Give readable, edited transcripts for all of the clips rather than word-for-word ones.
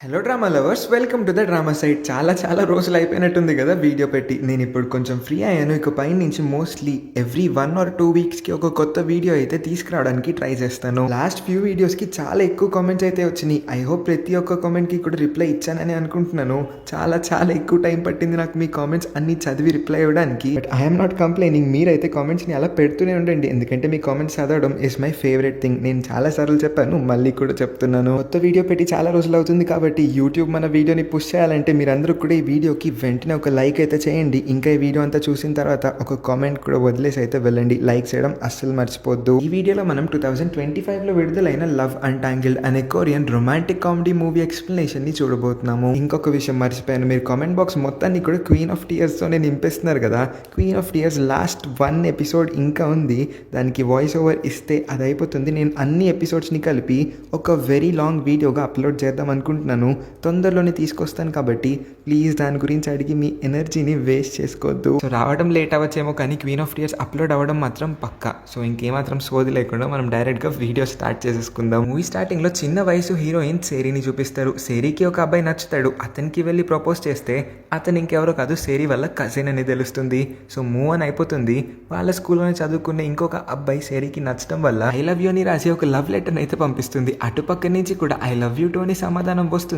Hello drama lovers, welcome to the drama site. చాలా రోజులు అయిపోయినట్టుంది కదా వీడియో పెట్టి. నేను ఇప్పుడు కొంచెం ఫ్రీ అయ్యాను. ఇక పై నుంచి మోస్ట్లీ ఎవ్రీ 1 or 2 వీక్స్కి ఒక కొత్త వీడియో అయితే తీసుకురావడానికి ట్రై చేస్తాను. లాస్ట్ ఫ్యూ వీడియోస్కి చాలా ఎక్కువ కామెంట్స్ అయితే వచ్చినాయి. ఐ హోప్ ప్రతి ఒక్క కామెంట్కి కూడా రిప్లై ఇచ్చానని అనుకుంటున్నాను. చాలా ఎక్కువ టైం పట్టింది నాకు మీ కామెంట్స్ అన్ని చదివి రిప్లై ఇవ్వడానికి. But I'm not complaining. మీరైతే కామెంట్స్ని అలా పెడుతూనే ఉండండి, ఎందుకంటే మీ కామెంట్స్ చదవడం ఇస్ మై ఫేవరెట్ థింగ్. నేను చాలా సార్లు చెప్పాను, మళ్ళీ కూడా చెప్తున్నాను. కొత్త వీడియో పెట్టి చాలా రోజులు అవుతుంది కాబట్టి యూట్యూబ్ మన వీడియోని పుష్ చేయాలంటే మీరందరూ కూడా ఈ వీడియోకి వెంటనే ఒక లైక్ అయితే చేయండి. ఇంకా ఈ వీడియో అంతా చూసిన తర్వాత ఒక కామెంట్ కూడా వదిలేసి అయితే వెళ్ళండి. లైక్ చేయడం అస్సలు మర్చిపోద్దు. ఈ వీడియోలో మనం 2025లో విడుదలైన లవ్ అన్టాంగిల్డ్ అనే Korean romantic comedy movie explanation ని చూడబోతున్నాము. ఇంకొక విషయం మర్చిపోయాను, మీరు కామెంట్ బాక్స్ మొత్తాన్ని కూడా క్వీన్ ఆఫ్ టీయర్స్ తోనే నింపేస్తున్నారు కదా. Queen of tears last 1 episode ఇంకా ఉంది, దానికి వాయిస్ ఓవర్ ఇస్తే అది అయిపోతుంది. నేను అన్ని ఎపిసోడ్స్ని కలిపి ఒక వెరీ లాంగ్ వీడియోగా అప్లోడ్ చేద్దాం అనుకుంటున్నాను. తొందరలోనే తీసుకొస్తాను కాబట్టి ప్లీజ్ దాని గురించి అడిగి మీ ఎనర్జీని వేస్ట్ చేసుకోవద్దు. సో రావడం లేట్ అవ్వచ్చేమో, కానీ క్వీన్ ఆఫ్ టీయర్స్ అప్లోడ్ అవ్వడం మాత్రం పక్కా. సో ఇంకేమాత్రం సోది లేకుండా మనం డైరెక్ట్గా వీడియో స్టార్ట్ చేసేసుకుందాం. మూవీ స్టార్టింగ్లో చిన్న వయసు హీరోయిన్ సేరీని చూపిస్తారు. సేరీకి ఒక అబ్బాయి నచ్చుతాడు. అతనికి వెళ్ళి ప్రపోజ్ చేస్తే అతను ఇంకెవరో కాదు, సేరీ వల్ల కజిన్ అని తెలుస్తుంది. సో మూవ్ అని అయిపోతుంది. వాళ్ళ స్కూల్లోనే చదువుకునే ఇంకొక అబ్బాయి సేరీకి నచ్చడం వల్ల ఐ లవ్ యూ అని రాసి ఒక లవ్ లెటర్ అయితే పంపిస్తుంది. అటుపక్క నుంచి కూడా ఐ లవ్ యూ టు అని సమాధానం వస్తుంది.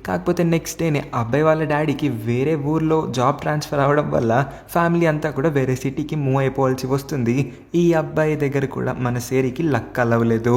కాకపోతే నెక్స్ట్ డేనే అబ్బాయి వాళ్ళ డాడీకి వేరే ఊర్లో జాబ్ ట్రాన్స్ఫర్ అవ్వడం వల్ల ఫ్యామిలీ అంతా కూడా వేరే సిటీకి మూవ్ అయిపోవాల్సి వస్తుంది. ఈ అబ్బాయి దగ్గర కూడా మన సేరీకి లక్ అలవలేదు.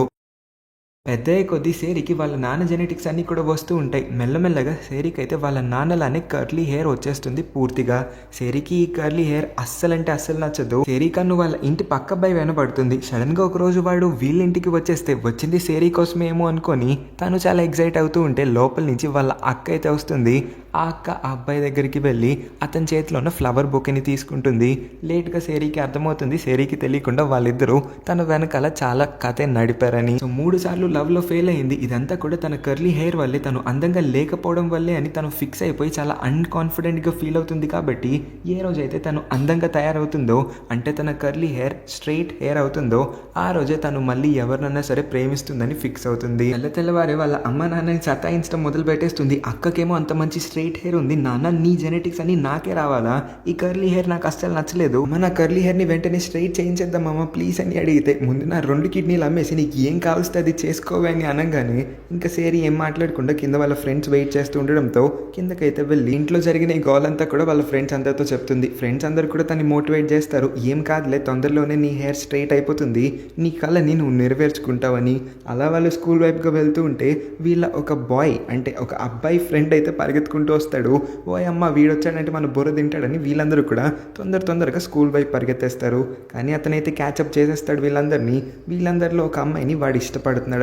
పెద్దయ్యే కొద్దీ సేరీకి వాళ్ళ నాన్న జెనెటిక్స్ అన్నీ కూడా వస్తూ ఉంటాయి. మెల్లమెల్లగా సేరీకి అయితే వాళ్ళ నాన్నలానే కర్లీ హెయిర్ వచ్చేస్తుంది పూర్తిగా. సేరీకి ఈ కర్లీ హెయిర్ అస్సలంటే అస్సలు నచ్చదు. సేరీ కన్ను వాళ్ళ ఇంటి పక్క అబ్బాయి వెనబడుతుంది. సడన్గా ఒక రోజు వాడు వీళ్ళ ఇంటికి వచ్చేస్తే వచ్చింది సేరీ కోసమేమో అనుకొని తను చాలా ఎగ్జైట్ అవుతూ ఉంటే లోపల నుంచి వాళ్ళ అక్క అయితే వస్తుంది. ఆ అక్క ఆ అబ్బాయి దగ్గరికి వెళ్ళి అతని చేతిలో ఉన్న ఫ్లవర్ బొకేని తీసుకుంటుంది. లేట్గా సేరీకి అర్థమవుతుంది, సేరీకి తెలియకుండా వాళ్ళిద్దరూ తన వెనకాల చాలా కథ నడిపారని. సో 3 సార్లు లవ్లో ఫెయిల్ అయింది. ఇదంతా కూడా తన కర్లీ హెయిర్ వల్లే, తను అందంగా లేకపోవడం వల్లే అని తను ఫిక్స్ అయిపోయి చాలా అన్కాన్ఫిడెంట్గా ఫీల్ అవుతుంది. కాబట్టి ఏ రోజైతే తను అందంగా తయారవుతుందో, అంటే తన కర్లీ హెయిర్ స్ట్రైట్ హెయిర్ అవుతుందో, ఆ రోజే తను మళ్ళీ ఎవరినన్నా సరే ప్రేమిస్తుందని ఫిక్స్ అవుతుంది. తెల్లవారే వాళ్ళ అమ్మ నాన్నని సతాయించడం మొదలు పెట్టేస్తుంది. అక్కకేమో అంత మంచి స్ట్రైట్ హెయిర్ ఉంది, నాన్న నీ జెనెటిక్స్ అని నాకే రావాలా, ఈ కర్లీ హెయిర్ నాకు అస్సలు నచ్చలేదు, మన కర్లీ హెయిర్ని వెంటనే స్ట్రైట్ చేయించేద్దాం అమ్మ ప్లీజ్ అని అడిగితే, ముందు నా 2 కిడ్నీలు అమ్మేసి నీకు ఏం కావాల్సి అది చేసుకోవని అనగానే ఇంకా సేరీ ఏం మాట్లాడకుండా కింద వాళ్ళ ఫ్రెండ్స్ వెయిట్ చేస్తూ ఉండడంతో కిందకైతే వెళ్ళి ఇంట్లో జరిగిన ఈ గోల్ అంతా కూడా వాళ్ళ ఫ్రెండ్స్ అందరితో చెప్తుంది. ఫ్రెండ్స్ అందరు కూడా తను మోటివేట్ చేస్తారు. ఏం కాదులే, తొందరలోనే నీ హెయిర్ స్ట్రైట్ అయిపోతుంది, నీ కళని నువ్వు నెరవేర్చుకుంటావని. అలా వాళ్ళు స్కూల్ వైపుగా వెళ్తూ ఉంటే వీళ్ళ ఒక బాయ్, అంటే ఒక అబ్బాయి ఫ్రెండ్ అయితే పరిగెత్తుకుంటూ వస్తాడు. ఓ అమ్మ వీడొచ్చాడంటే మన బుర్ర తింటాడని వీళ్ళందరూ కూడా తొందరగా స్కూల్ వైపు పరిగెత్తేస్తారు. కానీ అతనైతే క్యాచప్ చేసేస్తాడు వీళ్ళందరినీ. వీళ్ళందరిలో ఒక అమ్మాయిని వాడు ఇష్టపడుతున్నాడంట.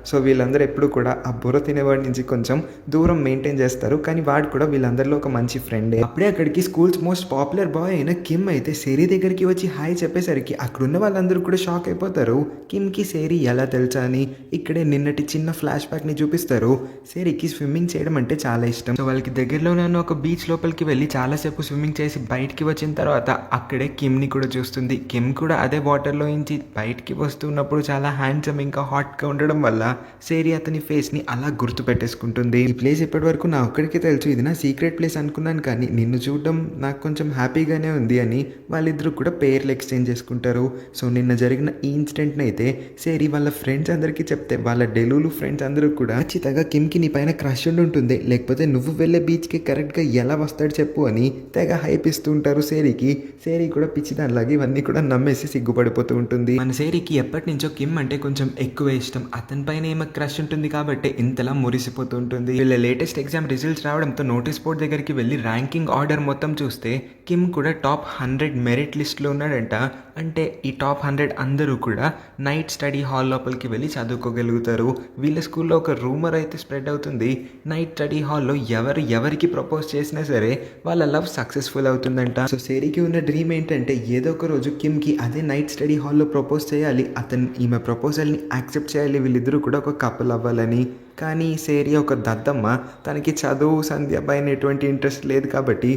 సో వీళ్ళందరూ ఎప్పుడు కూడా ఆ బుర్ర తినేవాడి నుంచి కొంచెం దూరం మెయింటైన్ చేస్తారు. కానీ వాడు కూడా వీళ్ళందరిలో ఒక మంచి ఫ్రెండే. అప్పుడే అక్కడికి స్కూల్స్ మోస్ట్ పాపులర్ బాయ్ అయిన కిమ్ అయితే సేరీ దగ్గరికి వచ్చి హాయ్ చెప్పేసరికి అక్కడున్న వాళ్ళందరూ కూడా షాక్ అయిపోతారు. కిమ్కి సేరీ ఎలా తెలుసా అని. ఇక్కడే నిన్నటి చిన్న ఫ్లాష్ బ్యాక్ ని చూపిస్తారు. సేరీకి స్విమ్మింగ్ చేయడం అంటే చాలా ఇష్టం. సో వాళ్ళకి దగ్గరలోనే ఉన్న ఒక బీచ్ లోపలికి వెళ్ళి చాలాసేపు స్విమ్మింగ్ చేసి బయటికి వచ్చిన తర్వాత అక్కడే కిమ్ని కూడా చూస్తుంది. కిమ్ కూడా అదే వాటర్లో నుంచి బయటికి వస్తున్నప్పుడు చాలా హ్యాండ్సమ్ ఇంకా హాట్గా ఉండడం వల్ల సేరీ అతని ఫేస్ని అలా గుర్తు పెట్టేసుకుంటుంది. ఈ ప్లేస్ ఇప్పటి వరకు నా ఒక్కడికి తెలుసు, ఇది నా సీక్రెట్ ప్లేస్ అనుకున్నాను, కానీ నిన్ను చూడడం నాకు కొంచెం హ్యాపీగానే ఉంది అని వాళ్ళిద్దరూ కూడా పేర్లు ఎక్స్చేంజ్ చేసుకుంటారు. సో నిన్న జరిగిన ఈ ఇన్సిడెంట్ని అయితే సేరీ వాళ్ళ ఫ్రెండ్స్ అందరికీ చెప్తే వాళ్ళ డెలూలు ఫ్రెండ్స్ అందరూ కూడా ఖచ్చితంగా కిమ్కి నీ పైన క్రష్ ఉంటుంది, లేకపోతే నువ్వు వెళ్ళే బీచ్కి కరెక్ట్గా ఎలా వస్తాడు చెప్పు అని తెగ హైప్ ఇస్తూ ఉంటారు సేరీకి. సేరీ కూడా పిచ్చిదానిలాగా ఇవన్నీ కూడా నమ్మేసి సిగ్గుపడిపోతూ ఉంటుంది. మన సేరీకి ఎప్పటి నుంచో కిమ్ అంటే కొంచెం ఎక్కువ ఇష్టం. అతని పైన ఏమో క్రష్ ఉంటుంది కాబట్టి ఇంతలా మురిసిపోతూ ఉంటుంది. వీళ్ళ లేటెస్ట్ ఎగ్జామ్ రిజల్ట్స్ రావడంతో నోటీస్ బోర్డ్ దగ్గరికి వెళ్ళి ర్యాంకింగ్ ఆర్డర్ మొత్తం చూస్తే కిమ్ కూడా టాప్ 100 మెరిట్ లిస్ట్లో ఉన్నాడంట. అంటే ఈ టాప్ 100 అందరూ కూడా నైట్ స్టడీ హాల్ లోపలికి వెళ్ళి చదువుకోగలుగుతారు. వీళ్ళ స్కూల్లో ఒక రూమర్ అయితే స్ప్రెడ్ అవుతుంది, నైట్ స్టడీ హాల్లో ఎవరికి ప్రపోజ్ చేసినా సరే వాళ్ళ లవ్ సక్సెస్ఫుల్ అవుతుందంట. సో సేరీకి ఉన్న డ్రీమ్ ఏంటంటే ఏదో ఒక రోజు కిమ్కి అదే నైట్ స్టడీ హాల్లో ప్రపోజ్ చేయాలి, ఈమె ప్రపోజల్ని యాక్సెప్ట్ చేయాలి, వీళ్ళిద్దరూ కూడా ఒక కపుల్ అవ్వాలని. కానీ సేరీ ఒక దద్దమ్మ, తనకి చదువు సంధ్య పైన ఎటువంటి ఇంట్రెస్ట్ లేదు కాబట్టి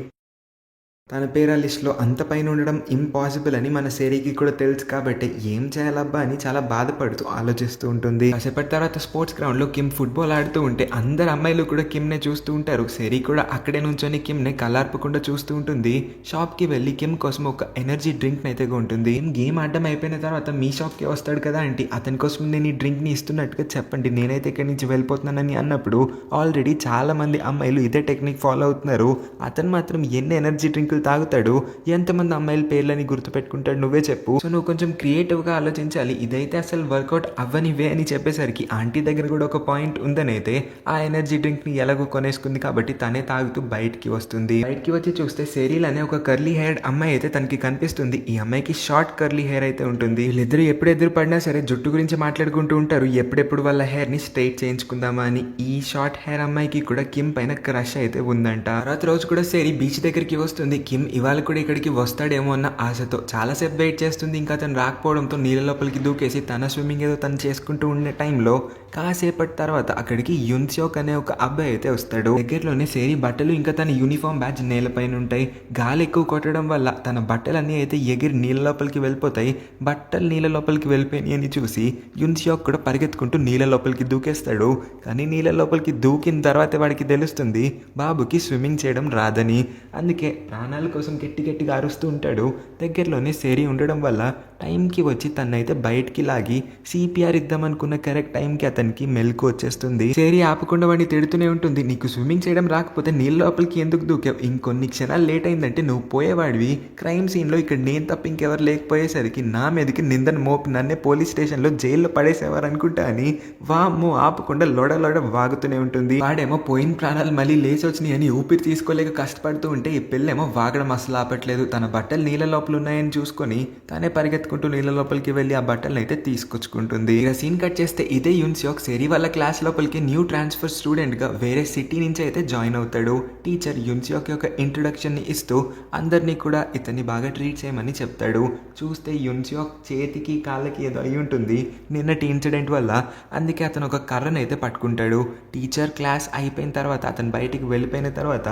తన పేరు ఆ లిస్ట్‌లో అంత పైన ఉండడం ఇంపాసిబుల్ అని మన సెరీకి కూడా తెలుసు కాబట్టి ఏం చేయాలబ్బా అని చాలా బాధపడుతూ ఆలోచిస్తూ ఉంటుంది. కాసేపటి తర్వాత స్పోర్ట్స్ గ్రౌండ్‌లో కిమ్ ఫుట్బాల్ ఆడుతూ ఉంటే అందరు అమ్మాయిలు కూడా కిమ్‌నే చూస్తూ ఉంటారు. సెరీ కూడా అక్కడే నుంచొని కిమ్‌ని కళ్ళార్పకుండా చూస్తూ ఉంటుంది. షాప్‌కి వెళ్ళి కిమ్ కోసం ఒక ఎనర్జీ డ్రింక్‌ని అయితే కొంటుంది. గేమ్ ఆడడం అయిపోయిన తర్వాత మీ షాప్‌కే వస్తాడు కదా ఆంటీ, అతని కోసం నేను ఈ డ్రింక్‌ని ఇస్తున్నట్టుగా చెప్పండి, నేనైతే ఇక్కడి నుంచి వెళ్ళిపోతున్నానని అన్నప్పుడు ఆల్రెడీ చాలామంది అమ్మాయిలు ఇదే టెక్నిక్ ఫాలో అవుతున్నారు. అతను మాత్రం ఎన్ని ఎనర్జీ డ్రింకులు తాగుతాడు, ఎంతమంది అమ్మాయిల పేర్లని గుర్తుపెట్టుకుంటాడు, నువ్వే చెప్పు. సో నువ్వు కొంచెం క్రియేటివ్గా ఆలోచించాలి, ఇదైతే అసలు వర్కౌట్ అవ్వనివే అని చెప్పేసరికి ఆంటీ దగ్గర కూడా ఒక పాయింట్ ఉందనైతే ఆ ఎనర్జీ డ్రింక్ని ఎలాగో కొనేసుకుంది కాబట్టి తనే తాగుతూ బయటికి వస్తుంది. బయటికి వచ్చి చూస్తే సెరీల్ అనే ఒక కర్లీ హెయిర్డ్ అమ్మాయి అయితే తనకి కనిపిస్తుంది. ఈ అమ్మాయికి షార్ట్ కర్లీ హెయిర్ అయితే ఉంటుంది. వీళ్ళిద్దరు ఎప్పుడు ఎదురు పడినా సరే జుట్టు గురించి మాట్లాడుకుంటూ ఉంటారు, ఎప్పుడెప్పుడు వాళ్ళ హెయిర్ని స్ట్రైట్ చేయించుకుందామా అని. ఈ షార్ట్ హెయిర్ అమ్మాయికి కూడా కిమ్ పైన క్రష్ అయితే ఉందంట. తర్వాత రోజు కూడా సెరీ బీచ్ దగ్గరికి వస్తుంది. కిమ్ ఇవాళ కూడా ఇక్కడికి వస్తాడేమో అన్న ఆశతో చాలాసేపు వెయిట్ చేస్తుంది. ఇంకా అతను రాకపోవడంతో నీళ్ళ లోపలికి దూకేసి తన స్విమ్మింగ్ ఏదో తను చేసుకుంటూ ఉండే టైంలో కాసేపటి తర్వాత అక్కడికి యున్సియోక్ అనే ఒక అబ్బాయి అయితే వస్తాడు. దగ్గరలోనే సెరీ బట్టలు ఇంకా తన యూనిఫామ్ బ్యాచ్ నేలపైన ఉంటాయి. గాలి ఎక్కువ కొట్టడం వల్ల తన బట్టలన్నీ అయితే ఎగిరి నీళ్ళ లోపలికి వెళ్ళిపోతాయి. బట్టలు నీళ్ళ లోపలికి వెళ్ళిపోయినాయి అని చూసి యున్సియోక్ కూడా పరిగెత్తుకుంటూ నీళ్ళ లోపలికి దూకేస్తాడు. కానీ నీళ్ళ లోపలికి దూకిన తర్వాత వాడికి తెలుస్తుంది బాబుకి స్విమ్మింగ్ చేయడం రాదని. అందుకే ప్రాణాల కోసం గట్టి గట్టిగా అరుస్తూ ఉంటాడు. దగ్గరలోనే సెరీ ఉండడం వల్ల టైంకి వచ్చి తనైతే బయటికి లాగి సిపిఆర్ ఇద్దామనుకున్న కరెక్ట్ టైంకి అతనికి మెలకు వచ్చేస్తుంది. సెరీ ఆపకుండా వాడిని తిడుతూనే ఉంటుంది, నీకు స్విమ్మింగ్ చేయడం రాకపోతే నీళ్ళ లోపలికి ఎందుకు దూకావు, ఇంకొన్ని క్షణాలు లేట్ అయిందంటే నువ్వు పోయేవాడివి. క్రైమ్ సీన్లో ఇక్కడ నేను తప్ప ఇంకెవరు లేకపోయేసరికి నా మీదకి నిందను మోపి నన్నే పోలీస్ స్టేషన్లో జైల్లో పడేసేవారు అనుకుంటా అని వామ్మో ఆపకుండా లొడ లొడ వాగుతూనే ఉంటుంది. వాడేమో పోయిన ప్రాణాలు మళ్ళీ లేచి వచ్చినాయి అని ఊపిరి తీసుకోలేక కష్టపడుతూ ఉంటే ఈ పిల్లేమో వాగడం అసలు ఆపట్లేదు. తన బట్టలు నీళ్ళ లోపల ఉన్నాయని చూసుకొని తానే పరిగెత్తుకుంటూ నీళ్ళ లోపలికి వెళ్ళి ఆ బట్టలను అయితే తీసుకొచ్చుకుంటుంది. ఇక సీన్ కట్ చేస్తే ఇదే యున్సియోక్ సెరీ వాళ్ళ క్లాస్ లోపలికి న్యూ ట్రాన్స్ఫర్ స్టూడెంట్ గా వేరే సిటీ నుంచి అయితే జాయిన్ అవుతాడు. టీచర్ యున్సియోక్ యొక్క ఇంట్రొడక్షన్ ని ఇస్తూ అందరినీ కూడా ఇతన్ని బాగా ట్రీట్ చేయమని చెప్తాడు. చూస్తే యున్సియోక్ చేతికి కాళ్ళకి ఏదో అయి ఉంటుంది నిన్నటి ఇన్సిడెంట్ వల్ల. అందుకే అతను ఒక కర్రను అయితే పట్టుకుంటాడు. టీచర్ క్లాస్ అయిపోయిన తర్వాత అతను బయటికి వెళ్ళిపోయిన తర్వాత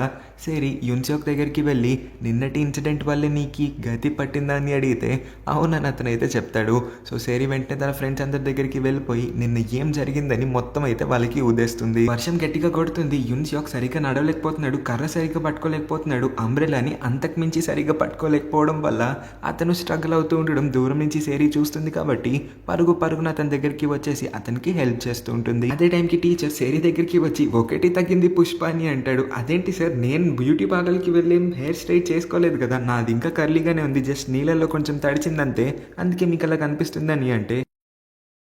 సెరీ యున్సియోక్ దగ్గరికి వెళ్ళి నిన్నటి ఇన్సిడెంట్ వల్లే నీకు గతి పట్టిందా అని అడిగితే అవునని అతను అయితే చెప్తాడు. సో సెరీ వెంటనే తన ఫ్రెండ్స్ అందరి దగ్గరికి వెళ్ళిపోయి నిన్న ఏం జరిగిందని మొత్తం అయితే వాళ్ళకి ఉదేస్తుంది. వర్షం గట్టిగా కొడుతుంది. యున్సియోక్ సరిగ్గా నడవలేకపోతున్నాడు, కర్ర సరిగ్గా పట్టుకోలేకపోతున్నాడు, అంబ్రెలాని అంతకుమించి సరిగ్గా పట్టుకోలేకపోవడం వల్ల అతను స్ట్రగుల్ అవుతూ ఉండడం దూరం నుంచి సెరీ చూస్తుంది కాబట్టి పరుగున అతని దగ్గరికి వచ్చేసి అతనికి హెల్ప్ చేస్తూ ఉంటుంది. అదే టైంకి టీచర్ సెరీ దగ్గరికి వచ్చి ఒకటి తగ్గింది పుష్ప అని అంటాడు. అదేంటి సార్, నేను బ్యూటీ పార్లర్కి వెళ్ళి హెయిర్ స్ట్రైట్ చేసుకోలేదు కదా, నాది ఇంకా కర్లీగానే ఉంది, జస్ట్ నీళ్ళల్లో కొంచెం తడిచిందంతే, అందుకే మీకు అలా కనిపిస్తుందని అంటే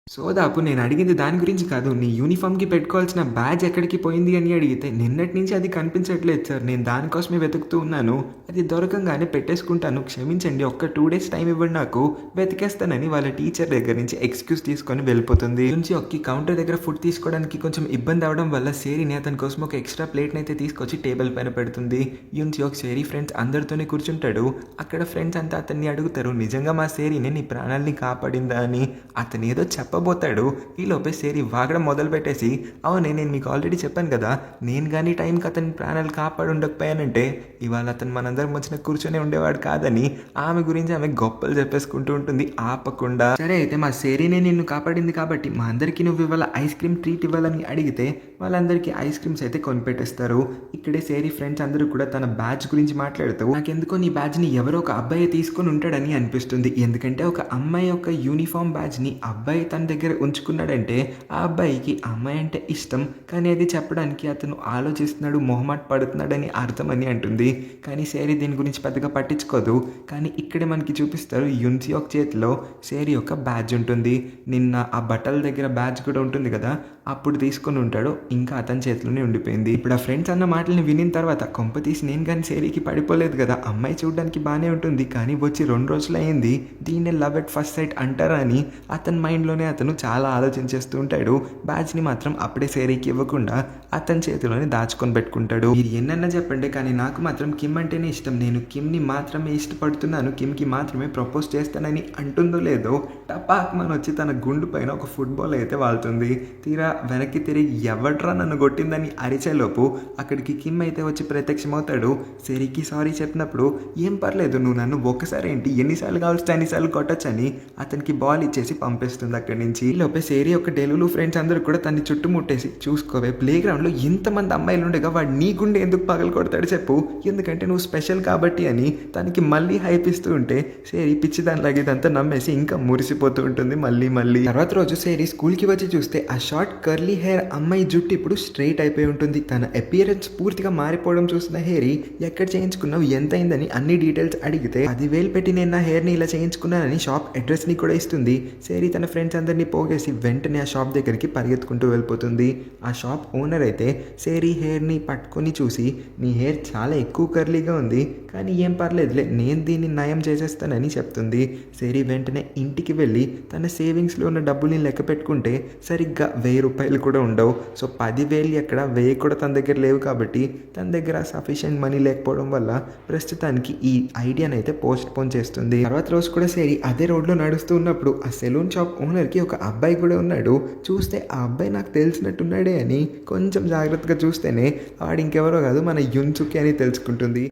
సోదాపు నేను అడిగింది దాని గురించి కాదు, నీ యూనిఫామ్కి పెట్టుకోవాల్సిన బ్యాజ్ ఎక్కడికి పోయింది అని అడిగితే నిన్నటి నుంచి అది కనిపించట్లేదు సార్, నేను దానికోసమే వెతుకుతూ ఉన్నాను, అది దొరకంగానే పెట్టేసుకుంటాను, క్షమించండి, ఒక్క 2 days టైం ఇవ్వండి, నాకు వెతికేస్తానని వాళ్ళ టీచర్ దగ్గర నుంచి ఎక్స్క్యూజ్ తీసుకొని వెళ్ళిపోతుంది. నుంచి ఒక్క కౌంటర్ దగ్గర ఫుడ్ తీసుకోవడానికి కొంచెం ఇబ్బంది అవడం వల్ల సెరీని అతని కోసం ఒక ఎక్స్ట్రా ప్లేట్ని అయితే తీసుకొచ్చి టేబుల్ పైన పెడుతుంది. యున్సియోక్ సెరీ ఫ్రెండ్స్ అందరితోనే కూర్చుంటాడు. అక్కడ ఫ్రెండ్స్ అంతా అతన్ని అడుగుతారు, నిజంగా మా సెరీని నీ ప్రాణాలని కాపాడిందా అని. అతను ఏదో చెప్పబోతాడు, ఈలోపే సెరీ వాగడం మొదలు పెట్టేసి అవునే నేను మీకు ఆల్రెడీ చెప్పాను కదా, నేను కానీ టైంకి అతని ప్రాణాలు కాపాడు ఉండకపోయానంటే ఇవాళ అతను మనందరం వచ్చిన కూర్చొని ఉండేవాడు కాదని ఆమె గురించి ఆమె గొప్పలు చెప్పేసుకుంటూ ఉంటుంది ఆపకుండా. సరే అయితే మా సెరీనే నిన్ను కాపాడింది కాబట్టి మా అందరికీ నువ్వు ఇవాళ ఐస్ క్రీమ్ ట్రీట్ ఇవ్వాలని అడిగితే వాళ్ళందరికీ ఐస్ క్రీమ్స్ అయితే కొనిపెట్టేస్తారు. ఇక్కడే సెరీ ఫ్రెండ్స్ అందరూ కూడా తన బ్యాచ్ గురించి మాట్లాడుతూ నాకెందుకో నీ బ్యాచ్ని ఎవరో ఒక అబ్బాయి తీసుకొని ఉంటాడని అనిపిస్తుంది, ఎందుకంటే ఒక అమ్మాయి యొక్క యూనిఫామ్ బ్యాచ్ని అబ్బాయి తన దగ్గర ఉంచుకున్నాడంటే ఆ అబ్బాయికి అమ్మాయి అంటే ఇష్టం, కానీ అది చెప్పడానికి అతను ఆలోచిస్తున్నాడు, మొహమాట పడుతున్నాడని అర్థం అని అంటుంది. కానీ సెరీ దీని గురించి పెద్దగా పట్టించుకోదు. కానీ ఇక్కడే మనకి చూపిస్తారు యున్సియోక్ చేతిలో సెరీ యొక్క బ్యాడ్జ్ ఉంటుంది. నిన్న ఆ బట్టల దగ్గర బ్యాడ్జ్ కూడా ఉంటుంది కదా, అప్పుడు తీసుకొని ఉంటాడు, ఇంకా అతని చేతిలోనే ఉండిపోయింది. ఇప్పుడు ఆ ఫ్రెండ్స్ అన్న మాటలను వినిన తర్వాత కొంపతీసి నేను కానీ సెరీకి పడిపోలేదు కదా, అమ్మాయి చూడడానికి బాగానే ఉంటుంది కానీ వచ్చి 2 రోజులు అయింది, దీన్నే లవ్ ఎట్ ఫస్ట్ సైట్ అంటారా అని అతని మైండ్లోనే అతను చాలా ఆలోచించేస్తూ ఉంటాడు. బ్యాచ్ని మాత్రం అప్పుడే సెరీకి ఇవ్వకుండా అతని చేతిలోనే దాచుకొని పెట్టుకుంటాడు. మీరు ఎన్నన్నా చెప్పండి కానీ నాకు మాత్రం కిమ్ అంటేనే ఇష్టం, నేను కిమ్ని మాత్రమే ఇష్టపడుతున్నాను, కిమ్కి మాత్రమే ప్రపోజ్ చేస్తానని అంటుందో లేదో టపాక్ మన వచ్చి తన గుండు పైన ఒక ఫుట్బాల్ అయితే వాళ్తుంది. తీరా వెనక్కి తిరిగి ఎవడ్రా నన్ను కొట్టిందని అరిచేలోపు అక్కడికి కిమ్ అయితే వచ్చి ప్రత్యక్షమవుతాడు. సెరీకి సారీ చెప్పినప్పుడు ఏం పర్లేదు, నువ్వు నన్ను ఒక్కసారి ఏంటి ఎన్నిసార్లు కావాల్సి అన్నిసార్లు కొట్టచ్చని అతనికి బాల్ ఇచ్చేసి పంపిస్తుంది అక్కడి నుంచి. ఈలోపే సేరీ యొక్క డెలులు ఫ్రెండ్స్ అందరూ కూడా తన్ని చుట్టుముట్టేసి, చూసుకోవే ప్లే గ్రౌండ్లో ఇంతమంది అమ్మాయిలు ఉండగా వాడు నీ గుండె ఎందుకు పగలు కొడతాడు చెప్పు, ఎందుకంటే నువ్వు స్పెషల్ కాబట్టి అని తనకి మళ్ళీ హైప్ ఇస్తూ ఉంటే సేరీ పిచ్చి దానిలాగా ఇదంతా నమ్మేసి ఇంకా మురిసిపోతూ ఉంటుంది మళ్ళీ. తర్వాత రోజు సేరీ స్కూల్కి వచ్చి చూస్తే ఆ షార్ట్ కర్లీ హెయిర్ అమ్మాయి జుట్టు ఇప్పుడు స్ట్రైట్ అయిపోయి ఉంటుంది. తన అపియరెన్స్ పూర్తిగా మారిపోవడం చూసిన హేరీ ఎక్కడ చేయించుకున్నావు, ఎంత అయిందని అన్ని డీటెయిల్స్ అడిగితే 10,000 పెట్టి నేను నా హెయిర్ని ఇలా చేయించుకున్నానని షాప్ అడ్రస్ని కూడా ఇస్తుంది. సేరీ తన ఫ్రెండ్స్ అందరినీ పోగేసి వెంటనే ఆ షాప్ దగ్గరికి పరిగెత్తుకుంటూ వెళ్ళిపోతుంది. ఆ షాప్ ఓనర్ అయితే సేరీ హెయిర్ని పట్టుకొని చూసి, నీ హెయిర్ చాలా ఎక్కువ కర్లీగా ఉంది, కానీ ఏం పర్లేదులే, నేను దీన్ని నయం చేసేస్తానని చెప్తుంది. సేరీ వెంటనే ఇంటికి వెళ్ళి తన సేవింగ్స్లో ఉన్న డబ్బుల్ని లెక్క పెట్టుకుంటే సరిగ్గా 1,000 రూపాయలు కూడా ఉండవు. సో 10,000 ఎక్కడ 1,000 కూడా తన దగ్గర లేవు కాబట్టి తన దగ్గర సఫిషియెంట్ మనీ లేకపోవడం వల్ల ప్రస్తుతానికి ఈ ఐడియాని అయితే పోస్ట్ పోన్ చేస్తుంది. తర్వాత రోజు కూడా సేరీ అదే రోడ్లో నడుస్తూ ఉన్నప్పుడు ఆ సెలూన్ షాప్ ఓనర్కి ఒక అబ్బాయి కూడా ఉన్నాడు. చూస్తే ఆ అబ్బాయి నాకు తెలిసినట్టున్నాడే అని కొంచెం జాగ్రత్తగా చూస్తేనే వాడు ఇంకెవరో కాదు, మన యున్సుకి అని తెలుసుకుంటుంది.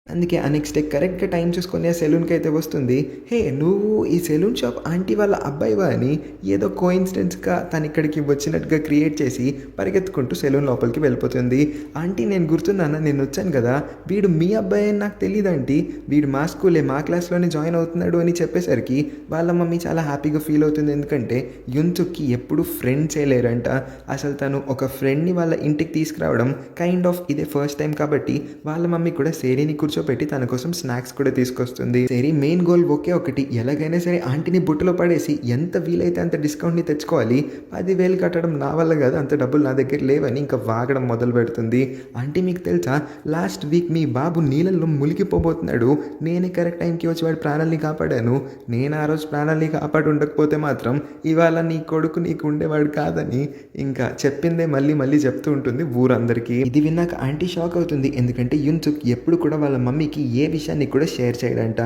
అందుకే ఆ నెక్స్ట్ డే కరెక్ట్గా టైం చూసుకొని ఆ సెలూన్కి అయితే వస్తుంది. హే, నువ్వు ఈ సెలూన్ షాప్ ఆంటీ వాళ్ళ అబ్బాయివా అని ఏదో కోఇన్సిడెన్స్గా తను ఇక్కడికి వచ్చినట్టుగా క్రియేట్ చేసి పరిగెత్తుకుంటూ సెలూన్ లోపలికి వెళ్ళిపోతుంది. ఆంటీ, నేను గుర్తున్నాను, నేను వచ్చాను కదా, వీడు మీ అబ్బాయి అని నాకు తెలియదు ఆంటీ, వీడు మా స్కూలే, మా క్లాస్లోనే జాయిన్ అవుతున్నాడు అని చెప్పేసరికి వాళ్ళ మమ్మీ చాలా హ్యాపీగా ఫీల్ అవుతుంది. ఎందుకంటే యున్సుకి ఎప్పుడు ఫ్రెండ్సే లేరంట. అసలు తను ఒక ఫ్రెండ్ని వాళ్ళ ఇంటికి తీసుకురావడం కైండ్ ఆఫ్ ఇదే ఫస్ట్ టైం కాబట్టి వాళ్ళ మమ్మీ కూడా సేరీని కూర్చోబెట్టి తన కోసం స్నాక్స్ కూడా తీసుకొస్తుంది. సేరీ మెయిన్ గోల్ ఒకే ఒకటి, ఎలాగైనా సరే ఆంటీని బుట్టలో పడేసి ఎంత వీలైతే అంత డిస్కౌంట్ని తెచ్చుకోవాలి, 10,000 కట్టడం నా వల్ల కాదు, అంత డబ్బులు నా దగ్గర లేవని ఇంకా వాగడం మొదలు పెడుతుంది. ఆంటీ, మీకు తెలుసా, లాస్ట్ వీక్ మీ బాబు నీళ్ళల్లో మునిగిపోబోతున్నాడు, నేనే కరెక్ట్ టైంకి వచ్చి వాడి ప్రాణాలని కాపాడాను, నేను ఆ రోజు ప్రాణాలని కాపాడి ఉండకపోతే మాత్రం ఇవాళ నీ కొడుకు నీకు ఉండేవాడు కాదని ఇంకా చెప్పిందే మళ్ళీ చెప్తూ ఉంటుంది ఊరందరికీ. ఇది విన్నాక ఆంటీ షాక్ అవుతుంది, ఎందుకంటే యున్సుక్ ఎప్పుడు కూడా వాళ్ళ మమ్మీకి ఏ విషయాన్ని కూడా షేర్ చేయడంట.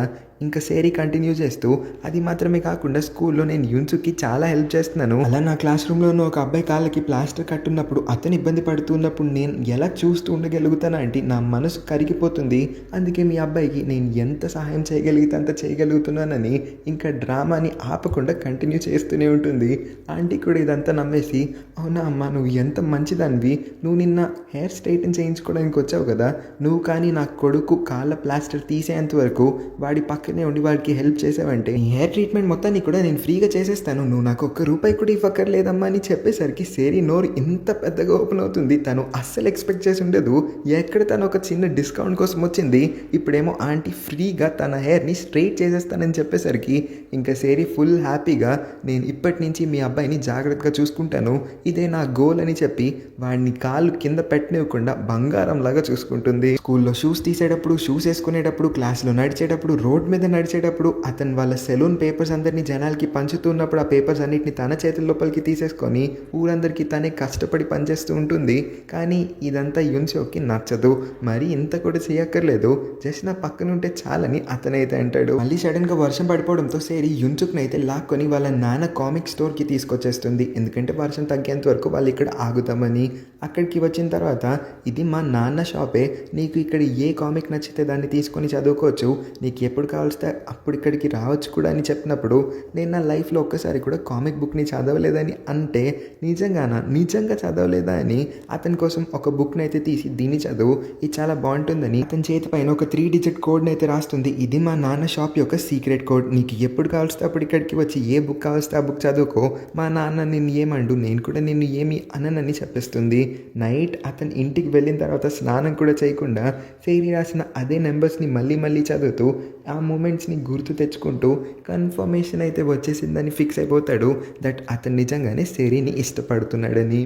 ఇంకా సేరీ కంటిన్యూ చేస్తూ, అది మాత్రమే కాకుండా స్కూల్లో నేను యున్సుకి చాలా హెల్ప్ చేస్తున్నాను, అలా నా క్లాస్ రూమ్లో ఉన్న ఒక అబ్బాయి కాళ్ళకి ప్లాస్టర్ కట్టున్నప్పుడు అతను ఇబ్బంది పడుతున్నప్పుడు నేను ఎలా చూస్తూ ఉండగలుగుతాను అంటే నా మనసు కరిగిపోతుంది, అందుకే మీ అబ్బాయికి నేను ఎంత సహాయం చేయగలిగితే అంత చేయగలుగుతున్నానని ఇంకా డ్రామాని ఆపకుండా కంటిన్యూ చేస్తూనే ఉంటుంది. ఆంటీ కూడా ఇదంతా నమ్మేసి, అవునా అమ్మ, నువ్వు ఎంత మంచిదానివి, నువ్వు నిన్న హెయిర్ స్ట్రైటన్ చేయించుకోవడానికి వచ్చావు కదా, నువ్వు కానీ నా కొడుకు కాళ్ళ ప్లాస్టర్ తీసేంత వరకు వాడి పక్కనే ఉండి వాడికి హెల్ప్ చేసావంటే ఈ హెయిర్ ట్రీట్మెంట్ మొత్తాన్ని కూడా నేను ఫ్రీగా చేసేస్తాను, నువ్వు నాకు ₹1 కూడా ఇవ్వక్కర్లేదమ్మా అని చెప్పేసరికి సేరీ నోరు ఇంత పెద్దగా ఓపెన్ అవుతుంది. తను అస్సలు ఎక్స్పెక్ట్ చేసి ఉండదు. ఎక్కడ తను ఒక చిన్న డిస్కౌంట్ కోసం వచ్చింది, ఇప్పుడేమో ఆంటీ ఫ్రీగా తన హెయిర్ని స్ట్రైట్ చేసేస్తానని చెప్పేసరికి ఇంకా సేరీ ఫుల్ హ్యాపీగా, నేను ఇప్పటి నుంచి మీ అబ్బాయిని జాగ్రత్తగా చూసుకుంటాను, ఇదే నా గోల్ అని చెప్పి వాడిని కాళ్ళు కింద పెట్టనివ్వకుండా బంగారంలాగా చూసుకుంటుంది. స్కూల్లో షూస్ తీసేటప్పుడు, షూస్ వేసుకునేటప్పుడు, క్లాస్లో నడిచేటప్పుడు, రోడ్ మీద నడిచేటప్పుడు, అతను వాళ్ళ సెలూన్ పేపర్స్ అందరినీ జనాలకి పంచుతున్నప్పుడు ఆ పేపర్స్ అన్నిటిని తన చేతుల లోపలికి తీసేసుకొని ఊరందరికీ తనే కష్టపడి పనిచేస్తూ ఉంటుంది. కానీ ఇదంతా యున్సుకి నచ్చదు, మరి ఇంత కూడా చేయక్కర్లేదు, జస్ట్ నా పక్కన ఉంటే చాలని అతనైతే అంటాడు. మళ్ళీ సడన్గా వర్షం పడిపోవడంతో సేరీ యున్సుక్ని అయితే లాక్కొని వాళ్ళ నాన్న కామిక్ స్టోర్కి తీసుకొచ్చేస్తుంది. ఎందుకంటే వర్షం తగ్గేంత వరకు వాళ్ళు ఇక్కడ ఆగుతామని. అక్కడికి వచ్చిన తర్వాత, ఇది మా నాన్న షాపే, నీకు ఇక్కడ ఏ కామిక్ నచ్చితే దాన్ని తీసుకొని చదువుకోవచ్చు, నీకు ఎప్పుడు కావాల్స్తే అప్పుడు ఇక్కడికి రావచ్చు కూడా అని చెప్పినప్పుడు, నేను నా లైఫ్లో ఒక్కసారి కూడా కామిక్ బుక్ని చదవలేదని అంటే, నిజంగా చదవలేదా అని అతని కోసం ఒక బుక్ని అయితే తీసి, దీన్ని చదువు, ఇది చాలా బాగుంటుందని అతని చేతి పైన ఒక 3 డిజిట్ కోడ్ని అయితే రాస్తుంది. ఇది మా నాన్న షాప్ యొక్క సీక్రెట్ కోడ్, నీకు ఎప్పుడు కావాల్స్తే అప్పుడు ఇక్కడికి వచ్చి ఏ బుక్ కావాల్స్తే ఆ బుక్ చదువుకో, మా నాన్న నిన్ను ఏమండు, నేను కూడా నిన్ను ఏమి అననని చెప్పిస్తుంది. నైట్ అతని ఇంటికి వెళ్ళిన తర్వాత స్నానం కూడా చేయకుండా సేరీ రాసిన అదే నెంబర్స్ని మళ్ళీ చదువుతూ ఆ మూమెంట్స్ని గుర్తు తెచ్చుకుంటూ కన్ఫర్మేషన్ అయితే వచ్చేసిందని ఫిక్స్ అయిపోతాడు దట్ అతను నిజంగానే సేరీని ఇష్టపడుతున్నాడని.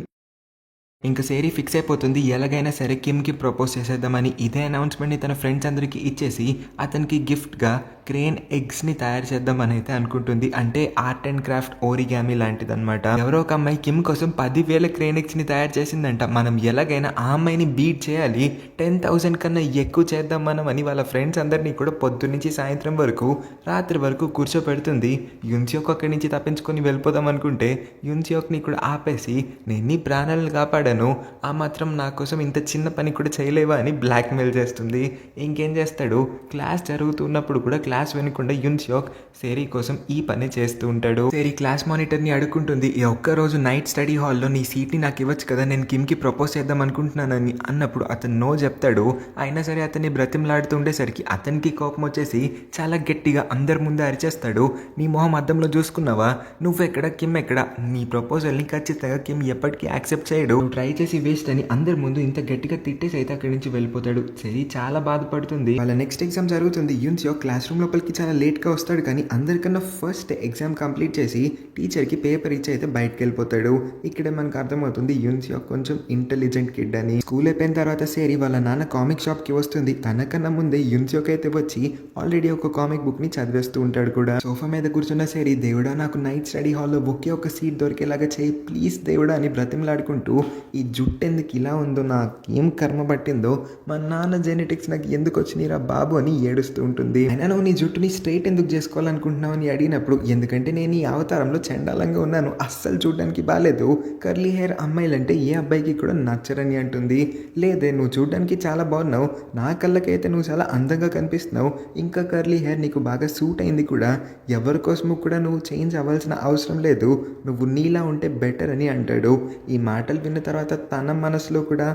ఇంక సేరీ ఫిక్స్ అయిపోతుంది ఎలాగైనా సరే కిమ్కి ప్రపోజ్ చేసేద్దామని. ఇదే అనౌన్స్మెంట్ని తన ఫ్రెండ్స్ అందరికీ ఇచ్చేసి అతనికి గిఫ్ట్గా క్రేన్ ఎగ్స్ని తయారు చేద్దామని అయితే అనుకుంటుంది. అంటే ఆర్ట్ అండ్ క్రాఫ్ట్ ఓరిగామి లాంటిదన్నమాట. ఎవరో ఒక అమ్మాయి కిమ్ కోసం 10,000 క్రేన్ ఎగ్స్ని తయారు చేసిందంట. మనం ఎలాగైనా ఆ అమ్మాయిని బీట్ చేయాలి, 10,000 కన్నా ఎక్కువ చేద్దాం మనం అని వాళ్ళ ఫ్రెండ్స్ అందరినీ కూడా పొద్దున్నుంచి సాయంత్రం వరకు రాత్రి వరకు కూర్చోపెడుతుంది. యున్సియోక్ అక్కడి నుంచి తప్పించుకొని వెళ్ళిపోదాం అనుకుంటే యున్సియోక్ని కూడా ఆపేసి నేను నీ ప్రాణాలను కాపాడాను, ఆ మాత్రం నా కోసం ఇంత చిన్న పని కూడా చేయలేవా అని బ్లాక్మెయిల్ చేస్తుంది. ఇంకేం చేస్తాడు, క్లాస్ జరుగుతున్నప్పుడు కూడా క్లాస్ వినకుండా యున్సియోక్ సేరీ కోసం ఈ పని చేస్తూ ఉంటాడు. సేరీ క్లాస్ మానిటర్ని అడుక్కుంటుంది, ఈ ఒక్కరోజు నైట్ స్టడీ హాల్లో నీ సీట్ని నాకు ఇవ్వచ్చు కదా, నేను కిమ్కి ప్రపోజ్ చేద్దాం అనుకుంటున్నానని అన్నప్పుడు అతను నో చెప్తాడు. అయినా సరే అతన్ని బ్రతిమలాడుతూ ఉండేసరికి అతనికి కోపం వచ్చేసి చాలా గట్టిగా అందరి ముందే అరిచేస్తాడు, నీ మొహం అద్దంలో చూసుకున్నావా, నువ్వెక్కడ కిమ్ ఎక్కడ, నీ ప్రపోజల్ని ఖచ్చితంగా కిమ్ ఎప్పటికీ యాక్సెప్ట్ చేయడు, ట్రై చేసి వేస్ట్ అని అందరి ముందు ఇంత గట్టిగా తిట్టేసి అయితే అక్కడి నుంచి వెళ్ళిపోతాడు. సరే చాలా బాధపడుతుంది. వాళ్ళ నెక్స్ట్ ఎగ్జామ్ జరుగుతుంది. యున్సియోక్ క్లాస్ రూమ్ లోపలికి చాలా లేట్గా వస్తాడు, కానీ అందరికన్నా ఫస్ట్ ఎగ్జామ్ కంప్లీట్ చేసి టీచర్కి పేపర్ ఇచ్చి అయితే బయటకు వెళ్ళిపోతాడు. ఇక్కడే మనకు అర్థమవుతుంది యున్సియోక్ కొంచెం ఇంటెలిజెంట్ కిడ్ అని. స్కూల్ అయిపోయిన తర్వాత సేరీ వాళ్ళ నాన్న కామిక్ షాప్కి వస్తుంది. తనకన్నా ముందే యున్సియోక్ అయితే వచ్చి ఆల్రెడీ ఒక కామిక్ బుక్ని చదివేస్తూ ఉంటాడు కూడా. సోఫా మీద కూర్చున్న సేరీ, దేవుడా నాకు నైట్ స్టడీ హాల్లో ఒకే ఒక సీట్ దొరికేలాగా చేయి ప్లీజ్ దేవుడా అని బ్రతిమలాడుకుంటూ, ఈ జుట్టు ఎందుకు ఇలా ఉందో, నాకేం కర్మ పట్టిందో, మా నాన్న జెనెటిక్స్ నాకు ఎందుకు వచ్చినాయిరా బాబు అని ఏడుస్తూ ఉంటుంది. అయినా నువ్వు నీ జుట్టుని స్ట్రైట్ ఎందుకు చేసుకోవాలనుకుంటున్నావు అని అడిగినప్పుడు, ఎందుకంటే నేను ఈ అవతారంలో చండాలంగా ఉన్నాను, అస్సలు చూడడానికి బాగాలేదు, కర్లీ హెయిర్ అమ్మాయిలంటే ఏ అబ్బాయికి కూడా నచ్చరని అంటుంది. లేదే నువ్వు చూడడానికి చాలా బాగున్నావు, నా కళ్ళకైతే నువ్వు చాలా అందంగా కనిపిస్తున్నావు, ఇంకా కర్లీ హెయిర్ నీకు బాగా సూట్ అయింది కూడా, ఎవరి కోసము కూడా నువ్వు చేంజ్ అవ్వాల్సిన అవసరం లేదు, నువ్వు నీలా ఉంటే బెటర్ అని అంటాడు. ఈ మాటలు విన్న తర్వాత తన మనసులో కూడా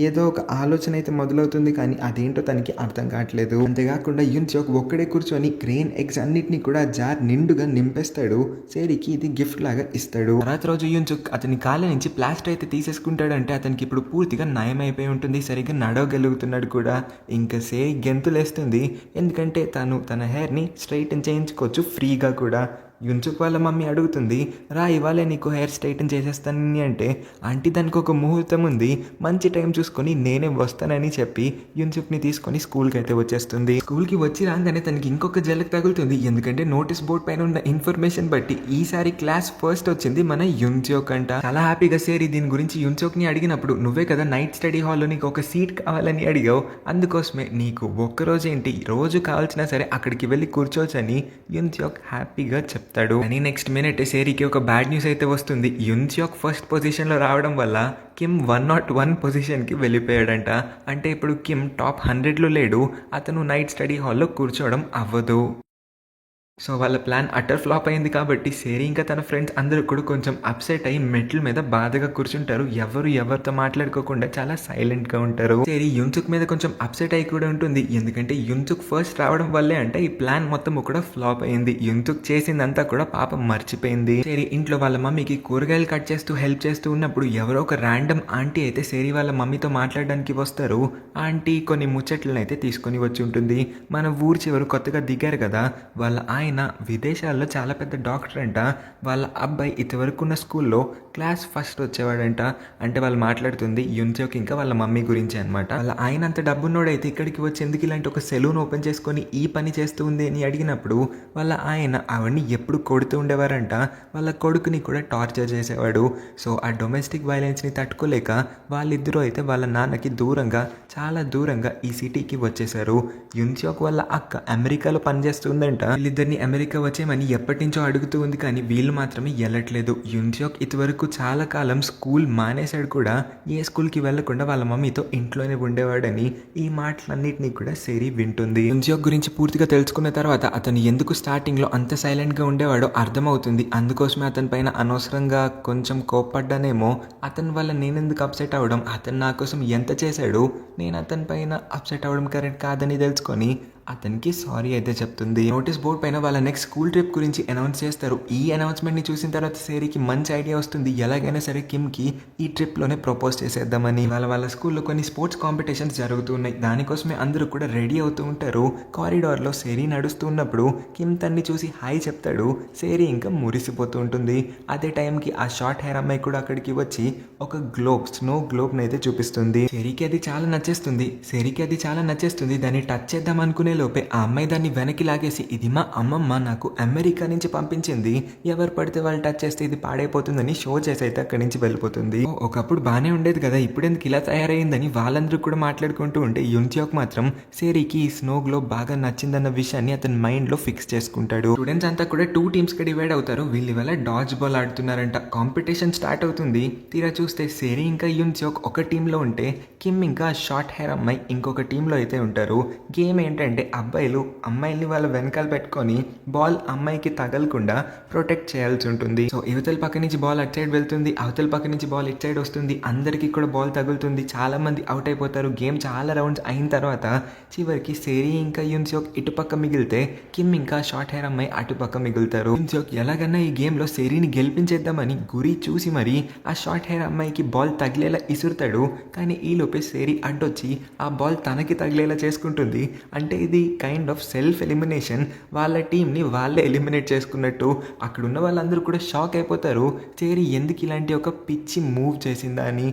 ఏదో ఒక ఆలోచన అయితే మొదలవుతుంది, కానీ అదేంటో తనకి అర్థం కావట్లేదు. అంతేకాకుండా యున్సియోక్ ఒక్కడే కూర్చొని గ్రెయిన్ ఎగ్స్ అన్నిటినీ కూడా జార్ నిండుగా నింపేస్తాడు. సేరీకి ఇది గిఫ్ట్ లాగా ఇస్తాడు. తర్వాత రోజు యున్సియోక్ అతని కాళ్ళ నుంచి ప్లాస్టర్ అయితే తీసేసుకుంటాడంటే అతనికి ఇప్పుడు పూర్తిగా నయం అయిపోయి ఉంటుంది, సరిగ్గా నడవగలుగుతున్నాడు కూడా. ఇంకా సేరీ గెంతులేస్తుంది, ఎందుకంటే తన హెయిర్ని స్ట్రైటన్ చేయించుకోవచ్చు ఫ్రీగా కూడా. యున్సియోక్ వాళ్ళ మమ్మీ అడుగుతుంది, రా ఇవాళే నీకు హెయిర్ స్ట్రైటన్ చేసేస్తానని అంటే, ఆంటీ దానికి ఒక ముహూర్తం ఉంది, మంచి టైం చూసుకొని నేనే వస్తానని చెప్పి యున్సియోక్ని తీసుకొని స్కూల్కి అయితే వచ్చేస్తుంది. స్కూల్కి వచ్చి రాగానే తనకి ఇంకొక జలక్ తగులుతుంది, ఎందుకంటే నోటీస్ బోర్డ్ పైన ఉన్న ఇన్ఫర్మేషన్ బట్టి ఈసారి క్లాస్ ఫస్ట్ వచ్చింది మన యున్సియోక్ అంట. చాలా హ్యాపీగా సేరీ దీని గురించి యున్సియోక్ని అడిగినప్పుడు, నువ్వే కదా నైట్ స్టడీ హాల్లో నీకు ఒక సీట్ కావాలని అడిగావు, అందుకోసమే నీకు ఒక్కరోజు ఏంటి రోజు కావాల్సినా సరే అక్కడికి వెళ్ళి కూర్చోవచ్చని యున్సియోక్ హ్యాపీగా చెప్తాడు. కానీ నెక్స్ట్ మినిట్ సేరీకి ఒక బ్యాడ్ న్యూస్ అయితే వస్తుంది. యున్సియోక్ ఫస్ట్ పొజిషన్లో రావడం వల్ల కిమ్ 101 పొజిషన్కి వెళ్ళిపోయాడంట. అంటే ఇప్పుడు కిమ్ టాప్ 100లో లేడు, అతను నైట్ స్టడీ హాల్లో కూర్చోవడం అవ్వదు. సో వాళ్ళ ప్లాన్ అటర్ ఫ్లాప్ అయింది కాబట్టి సేరీ ఇంకా తన ఫ్రెండ్స్ అందరూ కూడా కొంచెం అప్సెట్ అయ్యి మెట్ల మీద బాధగా కూర్చుంటారు. ఎవరితో మాట్లాడుకోకుండా చాలా సైలెంట్గా ఉంటారు. సేరీ యున్సియోక్ మీద కొంచెం అప్సెట్ అయ్యి కూడా ఉంటుంది, ఎందుకంటే యున్సియోక్ ఫస్ట్ రావడం వల్లే అంటే ఈ ప్లాన్ మొత్తం కూడా ఫ్లాప్ అయింది. యున్సియోక్ చేసిందంతా కూడా పాపం మర్చిపోయింది. సేరీ ఇంట్లో వాళ్ళ మమ్మీకి కూరగాయలు కట్ చేస్తూ హెల్ప్ చేస్తూ ఉన్నప్పుడు ఎవరో ఒక ర్యాండమ్ ఆంటీ అయితే సేరీ వాళ్ళ మమ్మీతో మాట్లాడడానికి వస్తారు. ఆంటీ కొన్ని ముచ్చట్లను అయితే తీసుకొని వచ్చి ఉంటుంది. మన ఊరు చివరు కొత్తగా దిగారు కదా, వాళ్ళ ఆయన విదేశాల్లో చాలా పెద్ద డాక్టర్ అంట. వాళ్ళ అబ్బాయి ఇంతవరకు ఉన్న స్కూల్లో క్లాస్ ఫస్ట్ వచ్చేవాడంట. అంటే వాళ్ళు మాట్లాడుతుంది యున్సియోక్ ఇంకా వాళ్ళ మమ్మీ గురించి అనమాట. వాళ్ళ ఆయన అంత డబ్బున్నోడైతే ఇక్కడికి వచ్చి ఎందుకు ఇలాంటి ఒక సెలూన్ ఓపెన్ చేసుకొని ఈ పని చేస్తూ ఉంది అని అడిగినప్పుడు వాళ్ళ ఆయన అవన్నీ ఎప్పుడు కొడుతూ ఉండేవారంట. వాళ్ళ కొడుకుని కూడా టార్చర్ చేసేవాడు. సో ఆ డొమెస్టిక్ వైలెన్స్ని తట్టుకోలేక వాళ్ళిద్దరూ అయితే వాళ్ళ నాన్నకి దూరంగా, చాలా దూరంగా ఈ సిటీకి వచ్చేసారు. యున్సియోక్ వాళ్ళ అక్క అమెరికాలో పనిచేస్తుందంట. వీళ్ళిద్దరిని అమెరికా వచ్చేమని ఎప్పటి నుంచో అడుగుతూ ఉంది, కానీ వీళ్ళు మాత్రమే వెళ్ళట్లేదు. యున్సియోక్ ఇదివరకు చాలా కాలం స్కూల్ మానేశాడు కూడా, ఏ స్కూల్కి వెళ్లకుండా వాళ్ళ మమ్మీతో ఇంట్లోనే ఉండేవాడని. ఈ మాటలన్నింటినీ కూడా సేరీ వింటుంది. యున్సియోక్ గురించి పూర్తిగా తెలుసుకున్న తర్వాత అతను ఎందుకు స్టార్టింగ్లో అంత సైలెంట్గా ఉండేవాడో అర్థమవుతుంది. అందుకోసమే అతని పైన అనవసరంగా కొంచెం కోప్పడ్డానేమో. అతని వల్ల నేనెందుకు అప్సెట్ అవ్వడం, అతను నా కోసం ఎంత చేశాడు, నేను అతని పైన అప్సెట్ అవ్వడం కరెక్ట్ కాదని తెలుసుకొని అతనికి సారీ అయితే చెప్తుంది. నోటీస్ బోర్డ్ పైన వాళ్ళ నెక్స్ట్ స్కూల్ ట్రిప్ గురించి అనౌన్స్ చేస్తారు. ఈ అనౌన్స్మెంట్ని చూసిన తర్వాత సేరీకి మంచి ఐడియా వస్తుంది. ఎలాగైనా సరే కిమ్కి ఈ ట్రిప్లోనే ప్రపోజ్ చేసేద్దామని. వాళ్ళ స్కూల్లో కొన్ని స్పోర్ట్స్ కాంపిటీషన్స్ జరుగుతూ ఉన్నాయి. దానికోసమే అందరూ కూడా రెడీ అవుతూ ఉంటారు. కారిడార్లో సేరీ నడుస్తూ ఉన్నప్పుడు కిమ్ తన్ని చూసి హాయ్ చెప్తాడు. సేరీ ఇంకా మురిసిపోతూ ఉంటుంది. అదే టైంకి ఆ షార్ట్ హెయిర్ అమ్మాయి కూడా అక్కడికి వచ్చి ఒక స్నో గ్లోబ్ని అయితే చూపిస్తుంది. సేరీకి అది చాలా నచ్చేస్తుంది. దాన్ని టచ్ చేద్దాం అనుకునే లోపే ఆ అమ్మాయి దాన్ని వెనక్కి లాగేసి, ఇది మా అమ్మమ్మ నాకు అమెరికా నుంచి పంపించింది, ఎవరు పడితే వాళ్ళు టచ్ చేస్తే ఇది పాడైపోతుందని షో చేసి అయితే అక్కడి నుంచి వెళ్ళిపోతుంది. ఒకప్పుడు బాగానే ఉండేది కదా, ఇప్పుడెందుకు ఇలా తయారైందని వాళ్ళందరూ కూడా మాట్లాడుకుంటూ ఉంటే యున్సియోక్ మాత్రం సేరీకి ఈ స్నో గ్లోబ్ బాగా నచ్చిందన్న విషయాన్ని అతని మైండ్లో ఫిక్స్ చేసుకుంటాడు. స్టూడెంట్స్ అంతా కూడా 2 టీమ్స్గా డివైడ్ అవుతారు. వీళ్ళు ఇవాళ డాడ్జ్ బాల్ ఆడుతున్నారంట. కాంపిటీషన్ స్టార్ట్ అవుతుంది. తీరా చూస్తే సేరీ ఇంకా యున్సియోక్ ఒక టీంలో ఉంటే కిమ్ ఇంకా షార్ట్ హెయిర్ అమ్మాయి ఇంకొక టీంలో అయితే ఉంటారు. గేమ్ ఏంటంటే అబ్బాయిలు అమ్మాయిల్ని వాళ్ళ వెనకాల పెట్టుకొని బాల్ అమ్మాయికి తగలకుండా ప్రొటెక్ట్ చేయాల్సి ఉంటుంది. సో యువతల పక్క నుంచి బాల్ అటు సైడ్ వెళ్తుంది, అవతల పక్క నుంచి బాల్ ఇటు సైడ్ వస్తుంది. అందరికీ కూడా బాల్ తగులుతుంది. చాలా మంది అవుట్ అయిపోతారు. గేమ్ చాలా రౌండ్స్ అయిన తర్వాత చివరికి సేరీ ఇంకా యున్సియోక్ ఇటుపక్క మిగిలితే కిమ్ ఇంకా షార్ట్ హెయిర్ అమ్మాయి అటుపక్క మిగులుతారు. యున్సియోక్ ఎలాగన్నా ఈ గేమ్లో సేరీని గెలిపించేద్దామని గురి చూసి మరి ఆ షార్ట్ హెయిర్ అమ్మాయికి బాల్ తగిలేలా ఇసురుతాడు. కానీ ఈ లోపే సేరీ అడ్డొచ్చి ఆ బాల్ తనకి తగిలేలా చేసుకుంటుంది. అంటే ఇది కైండ్ ఆఫ్ సెల్ఫ్ ఎలిమినేషన్. వాళ్ళ టీంని వాళ్ళే ఎలిమినేట్ చేసుకున్నట్టు. అక్కడున్న వాళ్ళందరూ కూడా షాక్ అయిపోతారు. సేరీ ఎందుకు ఇలాంటి ఒక పిచ్చి మూవ్ చేసిందా అని.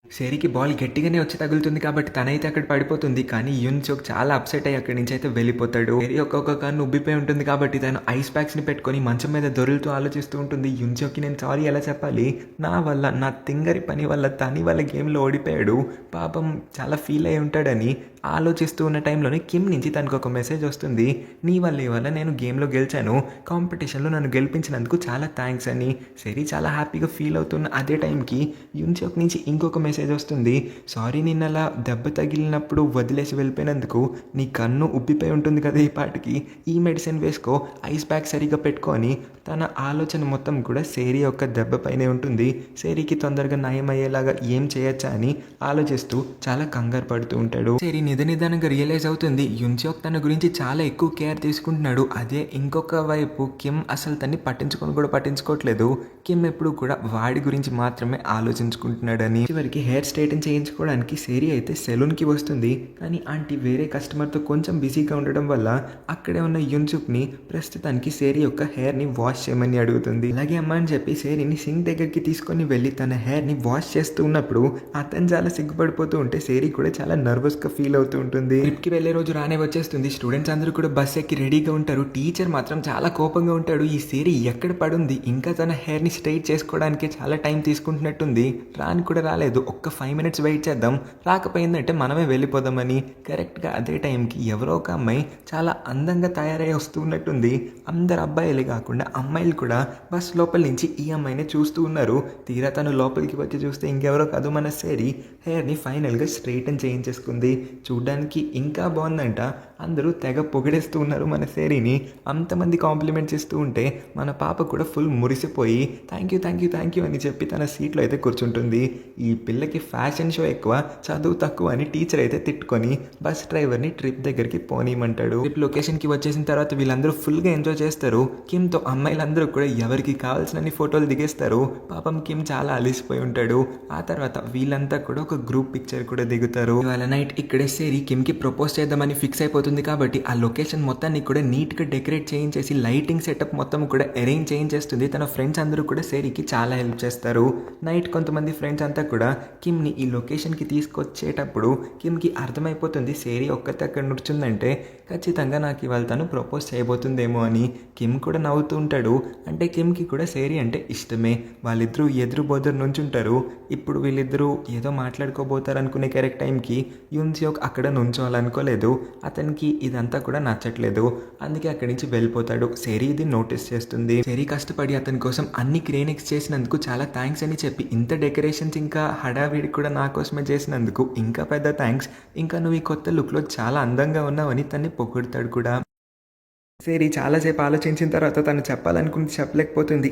సేరీకి బాల్ గట్టిగానే వచ్చి తగులుతుంది కాబట్టి తనైతే అక్కడ పడిపోతుంది. కానీ యున్సియోక్ చాలా అప్సెట్ అయ్యి అక్కడి నుంచి అయితే వెళ్ళిపోతాడు. సేరీ ఒక్కొక్క కన్ను ఉబ్బిపోయి ఉంటుంది కాబట్టి తను ఐస్ ప్యాక్స్ని పెట్టుకొని మంచం మీద దొరులుతూ ఆలోచిస్తూ ఉంటుంది. యున్సియోక్కి నేను సారీ ఎలా చెప్పాలి, నా వల్ల, నా తింగరి పని వల్ల తని వాళ్ళ గేమ్లో ఓడిపోయాడు, పాపం చాలా ఫీల్ అయి ఉంటాడని ఆలోచిస్తూ ఉన్న టైంలోనే కిమ్ నుంచి తనకు ఒక మెసేజ్ వస్తుంది. నీ వల్ల నేను గేమ్లో గెలిచాను, కాంపిటీషన్లో నన్ను గెలిపించినందుకు చాలా థ్యాంక్స్ అని. సేరీ చాలా హ్యాపీగా ఫీల్ అవుతున్న అదే టైంకి యున్సియోక్ నుంచి ఇంకొక మెసేజ్ వస్తుంది. సారీ, నిన్న అలా దెబ్బ తగిలినప్పుడు వదిలేసి వెళ్ళిపోయినందుకు. నీ కన్ను ఉబ్బిపోయి ఉంటుంది కదా ఈ పాటికి, ఈ మెడిసిన్ వేసుకో, ఐస్ ప్యాక్ సరిగా పెట్టుకొని. తన ఆలోచన మొత్తం కూడా సేరీ యొక్క దెబ్బ పైనే ఉంటుంది. సేరీకి తొందరగా నయమయ్యేలాగా ఏం చేయొచ్చా అని ఆలోచిస్తూ చాలా కంగారు పడుతూ ఉంటాడు. సేరీ నిదానంగా రియలైజ్ అవుతుంది యున్సియోక్ తన గురించి చాలా ఎక్కువ కేర్ తీసుకుంటున్నాడు. అదే ఇంకొక వైపు కిమ్ అసలు తన్ని పట్టించుకోవట్లేదు. కిమ్ ఎప్పుడు కూడా వాడి గురించి మాత్రమే ఆలోచించుకుంటున్నాడని. చివరికి హెయిర్ స్ట్రైటన్ చేయించుకోవడానికి సేరీ అయితే సెలూన్కి వస్తుంది. కానీ ఆంటీ వేరే కస్టమర్తో కొంచెం బిజీగా ఉండడం వల్ల అక్కడే ఉన్న యున్సియోక్ని ప్రస్తుతానికి సేరీ యొక్క హెయిర్ని వాష్ చేయమని అడుగుతుంది. అలాగే అమ్మ అని చెప్పి సేరీని సింక్ దగ్గరికి తీసుకొని వెళ్ళి తన హెయిర్ని వాష్ చేస్తూ ఉన్నప్పుడు అతను చాలా సిగ్గుపడిపోతూ ఉంటే సేరీ కూడా చాలా నర్వస్గా ఫీల్ అవుతూ ఉంటుంది. ట్రిప్కి వెళ్ళే రోజు రానే వచ్చేస్తుంది. స్టూడెంట్స్ అందరూ కూడా బస్ ఎక్కి రెడీగా ఉంటారు. టీచర్ మాత్రం చాలా కోపంగా ఉంటాడు. ఈ సేరీ ఎక్కడ పడుంది, ఇంకా తన హెయిర్ని స్ట్రైట్ చేసుకోవడానికి చాలా టైం తీసుకుంటున్నట్టుంది, రాని కూడా రాలేదు, ఒక్క 5 minutes వెయిట్ చేద్దాం, రాకపోయిందంటే మనమే వెళ్ళిపోదామని. కరెక్ట్గా అదే టైంకి ఎవరో ఒక అమ్మాయి చాలా అందంగా తయారై వస్తున్నట్టుంది. అందరు అబ్బాయిలే కాకుండా అమ్మాయిలు కూడా బస్ లోపల నుంచి ఈ అమ్మాయిని చూస్తూ ఉన్నారు. తీరా తను లోపలికి వచ్చి చూస్తే ఇంకెవరో కాదు, మన సేరీ హెయిర్ని ఫైనల్గా స్ట్రైటన్ చేయించేసుకుంది. చూడ్డానికి ఇంకా బాగుందంట. అందరూ తెగ పొగిడేస్తూ ఉన్నారు మన సేరీని. అంతమంది కాంప్లిమెంట్స్ ఇస్తూ ఉంటే మన పాప కూడా ఫుల్ మురిసిపోయి థ్యాంక్ యూ అని చెప్పి తన సీట్లో అయితే కూర్చుంటుంది. ఈ పిల్లకి ఫ్యాషన్ షో ఎక్కువ, చదువు తక్కువ అని టీచర్ అయితే తిట్టుకొని బస్ డ్రైవర్ని ట్రిప్ దగ్గరికి పోనీయమంటాడు. ట్రిప్ లొకేషన్కి వచ్చేసిన తర్వాత వీళ్ళందరూ ఫుల్గా ఎంజాయ్ చేస్తారు. కిమ్తో అమ్మాయిలందరూ కూడా ఎవరికి కావాల్సినన్ని ఫోటోలు దిగేస్తారు. పాపం కిమ్ చాలా అలిసిపోయి ఉంటాడు. ఆ తర్వాత వీళ్ళంతా కూడా ఒక గ్రూప్ పిక్చర్ కూడా దిగుతారు. ఇవాళ నైట్ ఇక్కడే సేరీ కిమ్కి ప్రపోజ్ చేద్దామని ఫిక్స్ అయిపోతుంది కాబట్టి ఆ లొకేషన్ మొత్తాన్ని కూడా నీట్గా డెకరేట్ చేయించేసి లైటింగ్ సెటప్ మొత్తం కూడా అరేంజ్ చేయించేస్తుంది. తన ఫ్రెండ్స్ అందరూ కూడా సేరీకి చాలా హెల్ప్ చేస్తారు. నైట్ కొంతమంది ఫ్రెండ్స్ అంతా కూడా కిమ్ని ఈ లొకేషన్కి తీసుకొచ్చేటప్పుడు కిమ్కి అర్థమైపోతుంది సేరీ ఒక్కతే అక్కడ నుంచుందంటే ఖచ్చితంగా నాకు ఇవాళ తను ప్రపోజ్ చేయబోతుందేమో అని. కిమ్ కూడా నవ్వుతూ ఉంటాడు. అంటే కిమ్కి కూడా సేరీ అంటే ఇష్టమే. వాళ్ళిద్దరూ ఎదురు బోదరు నుంచుంటారు. ఇప్పుడు వీళ్ళిద్దరూ ఏదో మాట్లాడుకోబోతారు అనుకునే కరెక్ట్ టైంకి యున్సియోక్ అక్కడ నుంచోవాలనుకోలేదు. అతనికి ఇదంతా కూడా నచ్చట్లేదు. అందుకే అక్కడి నుంచి వెళ్ళిపోతాడు. సేరీ ఇది నోటీస్ చేస్తుంది. సేరీ కష్టపడి అతని కోసం అన్ని క్రేనిక్స్ చేసినందుకు చాలా థ్యాంక్స్ అని చెప్పి, ఇంత డెకరేషన్స్ ఇంకా హడావిడి కూడా నా కోసమే చేసినందుకు ఇంకా పెద్ద థ్యాంక్స్, ఇంకా నువ్వు ఈ కొత్త లుక్లో చాలా అందంగా ఉన్నావని తన్ని పొగుడతాడు కూడా. సేరి చాలాసేపు ఆలోచించిన తర్వాత తను చెప్పాలనుకుంది చెప్పలేకపోతుంది.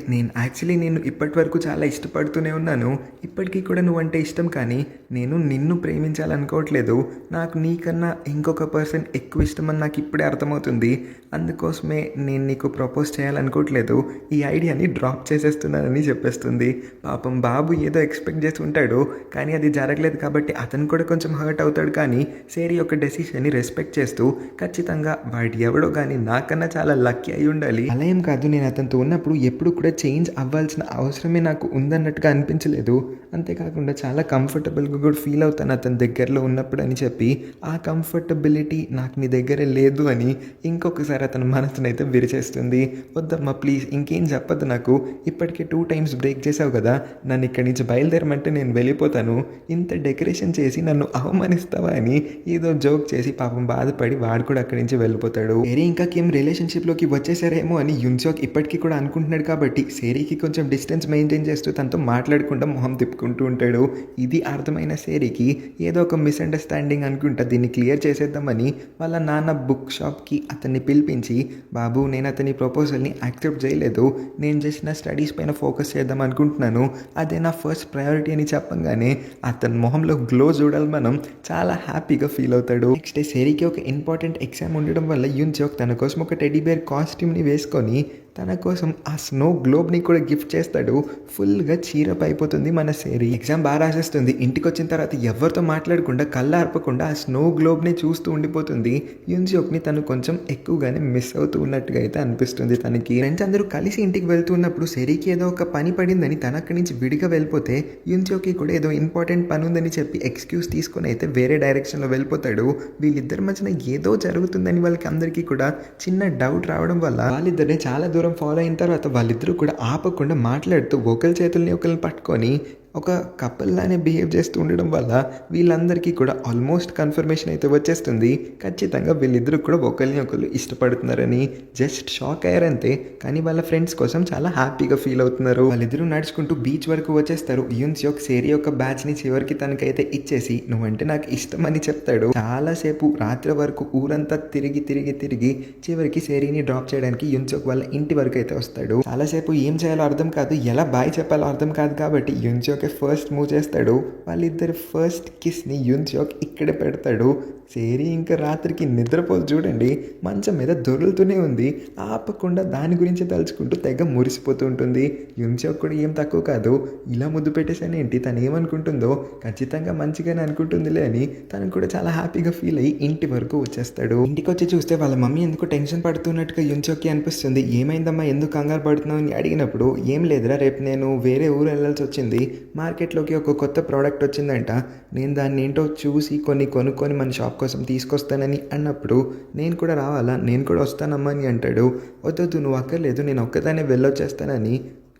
నేను ఇప్పటి వరకు చాలా ఇష్టపడుతూనే ఉన్నాను. ఇప్పటికీ కూడా నువ్వంటే ఇష్టం, కానీ నేను నిన్ను ప్రేమించాలనుకోవట్లేదు. నాకు నీకన్నా ఇంకొక పర్సన్ ఎక్కువ ఇష్టమని నాకు ఇప్పుడే అర్థమవుతుంది. అందుకోసమే నేను నీకు ప్రపోజ్ చేయాలనుకోవట్లేదు. ఈ ఐడియాని డ్రాప్ చేసేస్తున్నానని చెప్పేస్తుంది. పాపం బాబు ఏదో ఎక్స్పెక్ట్ చేసి ఉంటాడు, కానీ అది జరగలేదు కాబట్టి అతను కూడా కొంచెం హర్ట్ అవుతాడు. కానీ సేరి యొక్క డెసిషన్ని రెస్పెక్ట్ చేస్తూ ఖచ్చితంగా వాడు ఎవడో కానీ నాకన్నా చాలా లక్కీ అయి ఉండాలి. అలా ఏం కాదు, నేను అతనితో ఉన్నప్పుడు ఎప్పుడు కూడా చేంజ్ అవ్వాల్సిన అవసరమే నాకు ఉందన్నట్టుగా అనిపించలేదు. అంతేకాకుండా చాలా కంఫర్టబుల్గా కూడా ఫీల్ అవుతాను అతని దగ్గరలో ఉన్నప్పుడు అని చెప్పి, ఆ కంఫర్టబిలిటీ నాకు నీ దగ్గరే లేదు అని ఇంకొకసారి అతని మనసునైతే విరిచేస్తుంది. వద్దమ్మా ప్లీజ్, ఇంకేం చెప్పదు నాకు. ఇప్పటికే 2 times బ్రేక్ చేసావు కదా, నన్ను ఇక్కడి నుంచి బయలుదేరమంటే నేను వెళ్ళిపోతాను. ఇంత డెకరేషన్ చేసి నన్ను అవమానిస్తావా అని ఏదో జోక్ చేసి పాపం బాధపడి వాడు కూడా అక్కడి నుంచి వెళ్ళిపోతాడు. సేరీ ఇంకా కిమ్ రిలేషన్షిప్లోకి వచ్చేసారేమో అని యున్సోక్ ఇప్పటికీ కూడా అనుకుంటున్నాడు. కాబట్టి సేరీకి కొంచెం డిస్టెన్స్ మెయింటైన్ చేస్తూ తనతో మాట్లాడకుండా మొహం తిప్పుకుంటూ ఉంటాడు. ఇది అర్థమైన సేరీకి ఏదో ఒక మిస్అండర్స్టాండింగ్ అనుకుంటా, దీన్ని క్లియర్ చేసేద్దామని వాళ్ళ నాన్న బుక్ షాప్కి అతన్ని పిలిపించి, బాబు నేను అతని ప్రపోజల్ని యాక్సెప్ట్ చేయలేదు, నేను జస్ట్ నా స్టడీస్ పైన ఫోకస్ చేద్దాం అనుకుంటున్నాను, అదే నా ఫస్ట్ ప్రయారిటీ అని చెప్పంగానే అతని మొహంలో గ్లో చూడాలి మనం, చాలా హ్యాపీగా ఫీల్ అవుతాడు. నెక్స్ట్ డే సేరీకి ఒక ఇంపార్టెంట్ ఎగ్జామ్ ఉండడం వల్ల యున్సోక్ తన కోసం ఒక టెడ్డీ బేర్ కాస్ట్యూమ్ని వేసుకొని తన కోసం ఆ స్నో గ్లోబ్ని కూడా గిఫ్ట్ చేస్తాడు. ఫుల్గా చీరప్ అయిపోతుంది మన సేరీ. ఎగ్జామ్ బాగా రాసేస్తుంది. ఇంటికి వచ్చిన తర్వాత ఎవరితో మాట్లాడకుండా కళ్ళు ఆర్పకుండా ఆ స్నో గ్లోబ్ని చూస్తూ ఉండిపోతుంది. యున్సోక్ని తను కొంచెం ఎక్కువగానే మిస్ అవుతూ ఉన్నట్టుగా అయితే అనిపిస్తుంది తనకి. ఫ్రెండ్స్ అందరూ కలిసి ఇంటికి వెళ్తున్నప్పుడు సేరీకి ఏదో ఒక పని పడిందని తన అక్కడి నుంచి విడిగా వెళ్ళిపోతే, యున్సోక్కి కూడా ఏదో ఇంపార్టెంట్ పని ఉందని చెప్పి ఎక్స్క్యూజ్ తీసుకొని అయితే వేరే డైరెక్షన్లో వెళ్ళిపోతాడు. వీళ్ళిద్దరి మధ్యన ఏదో జరుగుతుందని వాళ్ళకి అందరికీ కూడా చిన్న డౌట్ రావడం వల్ల వాళ్ళిద్దరిని చాలా దూరం ఫాలో అయిన తర్వాత వాళ్ళిద్దరూ కూడా ఆపకుండా మాట్లాడుతూ ఒకరి చేతుల్ని ఒకరిని పట్టుకొని ఒక కపుల్లానే బిహేవ్ చేస్తూ ఉండడం వల్ల వీళ్ళందరికీ కూడా ఆల్మోస్ట్ కన్ఫర్మేషన్ అయితే వచ్చేస్తుంది. ఖచ్చితంగా వీళ్ళిద్దరూ కూడా ఒకరిని ఒకరు ఇష్టపడుతున్నారని. జస్ట్ షాక్ అయ్యారంతే, కానీ వాళ్ళ ఫ్రెండ్స్ కోసం చాలా హ్యాపీగా ఫీల్ అవుతున్నారు. వాళ్ళిద్దరూ నడుచుకుంటూ బీచ్ వరకు వచ్చేస్తారు. యున్సోక్ సేరీ యొక్క బ్యాచ్ని చివరికి తనకైతే ఇచ్చేసి నువ్వంటే నాకు ఇష్టం అని చెప్తాడు. చాలాసేపు రాత్రి వరకు ఊరంతా తిరిగి తిరిగి తిరిగి చివరికి సేరీని డ్రాప్ చేయడానికి యున్సోక్ వాళ్ళ ఇంటి వరకు అయితే వస్తాడు. చాలాసేపు ఏం చేయాలో అర్థం కాదు, ఎలా బాయ్ చెప్పాలో అర్థం కాదు. కాబట్టి యున్సోక్ ఫస్ట్ మూవ్ చేస్తాడు. వాళ్ళిద్దరు ఫస్ట్ కిస్ని యున్సోక్ ఇక్కడే పెడతాడు. సేరీ ఇంకా రాత్రికి నిద్రపోదు చూడండి, మంచం మీద దొరులుతూనే ఉంది. ఆపకుండా దాని గురించి తలుచుకుంటూ తెగ మురిసిపోతూ ఉంటుంది. యున్సోక్ కూడా ఏం తక్కువ కాదు, ఇలా ముద్దు పెట్టేశాను ఏంటి, తను ఏమనుకుంటుందో ఖచ్చితంగా మంచిగానే అనుకుంటుందిలే అని తను కూడా చాలా హ్యాపీగా ఫీల్ అయ్యి ఇంటి వరకు వచ్చేస్తాడు. ఇంటికి వచ్చి చూస్తే వాళ్ళ మమ్మీ ఎందుకు టెన్షన్ పడుతున్నట్టుగా యున్సోక్కి అనిపిస్తుంది. ఏమైందమ్మా, ఎందుకు కంగారు పడుతున్నావు అని అడిగినప్పుడు, ఏం లేదురా, రేపు నేను వేరే ఊరు వెళ్ళాల్సి వచ్చింది, మార్కెట్లోకి ఒక కొత్త ప్రోడక్ట్ వచ్చిందంట, నేను దాన్ని ఏంటో చూసి కొనుక్కొని మన షాప్ కోసం తీసుకొస్తానని అన్నప్పుడు, నేను కూడా రావాలా, నేను కూడా వస్తానమ్మా అని అంటాడు. వద్దు నువ్వు అక్కర్లేదు, నేను ఒక్కదానే వెళ్ళొచ్చేస్తానని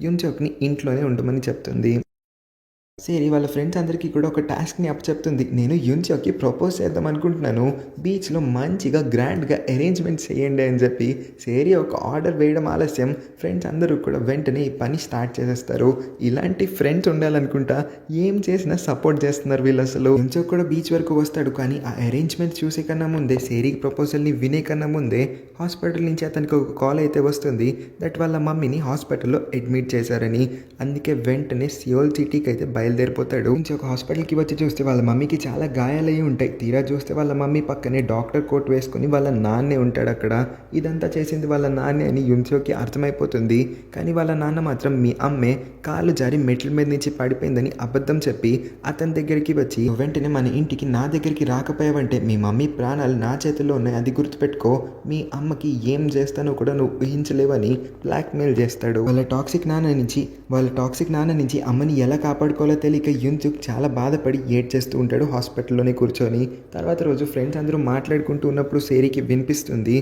యున్సోక్ని ఇంట్లోనే ఉండమని చెప్తుంది. సేరీ వాళ్ళ ఫ్రెండ్స్ అందరికీ కూడా ఒక టాస్క్ని అప్పచెప్తుంది. నేను యున్సోక్కి ప్రపోజ్ చేద్దాం అనుకుంటున్నాను, బీచ్లో మంచిగా గ్రాండ్గా అరేంజ్మెంట్స్ చేయండి అని చెప్పి సేరీ ఒక ఆర్డర్ వేయడం ఆలస్యం. ఫ్రెండ్స్ అందరూ కూడా వెంటనే ఈ పని స్టార్ట్ చేసేస్తారు. ఇలాంటి ఫ్రెండ్స్ ఉండాలనుకుంటా, ఏం చేసినా సపోర్ట్ చేస్తున్నారు వీళ్ళు అసలు. యున్సోక్ కూడా బీచ్ వరకు వస్తాడు, కానీ ఆ అరేంజ్మెంట్స్ చూసే కన్నా ముందే, సేరీకి ప్రపోజల్ని వినే కన్నా ముందే హాస్పిటల్ నుంచి అతనికి ఒక కాల్ అయితే వస్తుంది దట్ వాళ్ళ మమ్మీని హాస్పిటల్లో అడ్మిట్ చేశారని. అందుకే వెంటనే సియోల్ సిటీకి అయితే బయలుదేరిపోతాడు. నుంచి ఒక హాస్పిటల్కి వచ్చి చూస్తే వాళ్ళ మమ్మీకి చాలా గాయాలయ్యి ఉంటాయి. తీరా చూస్తే వాళ్ళ మమ్మీ పక్కనే డాక్టర్ కోట్ వేసుకుని వాళ్ళ నాన్నే ఉంటాడు అక్కడ. ఇదంతా చేసింది వాళ్ళ నాన్నే అని యున్సోక్కి అర్థమైపోతుంది. కానీ వాళ్ళ నాన్న మాత్రం మీ అమ్మే కాలు జారి మెట్ల మీద నుంచి పడిపోయిందని అబద్ధం చెప్పి అతని దగ్గరికి వచ్చి, వెంటనే మన ఇంటికి నా దగ్గరికి రాకపోయావంటే మీ మమ్మీ ప్రాణాలు నా చేతుల్లో ఉన్నాయి, అది గుర్తుపెట్టుకో, మీ అమ్మకి ఏం చేస్తానో కూడా నువ్వు ఊహించలేవని బ్లాక్మెయిల్ చేస్తాడు. వాళ్ళ టాక్సిక్ నాన్న నుంచి అమ్మని ఎలా కాపాడుకోవాలో తెలియక యున్సోక్ చాలా బాధపడి ఏడ్చేస్తూ ఉంటాడు హాస్పిటల్లోనే కూర్చొని. తర్వాత రోజు ఫ్రెండ్స్ అందరూ మాట్లాడుకుంటూ ఉన్నప్పుడు సేరీకి వినిపిస్తుంది,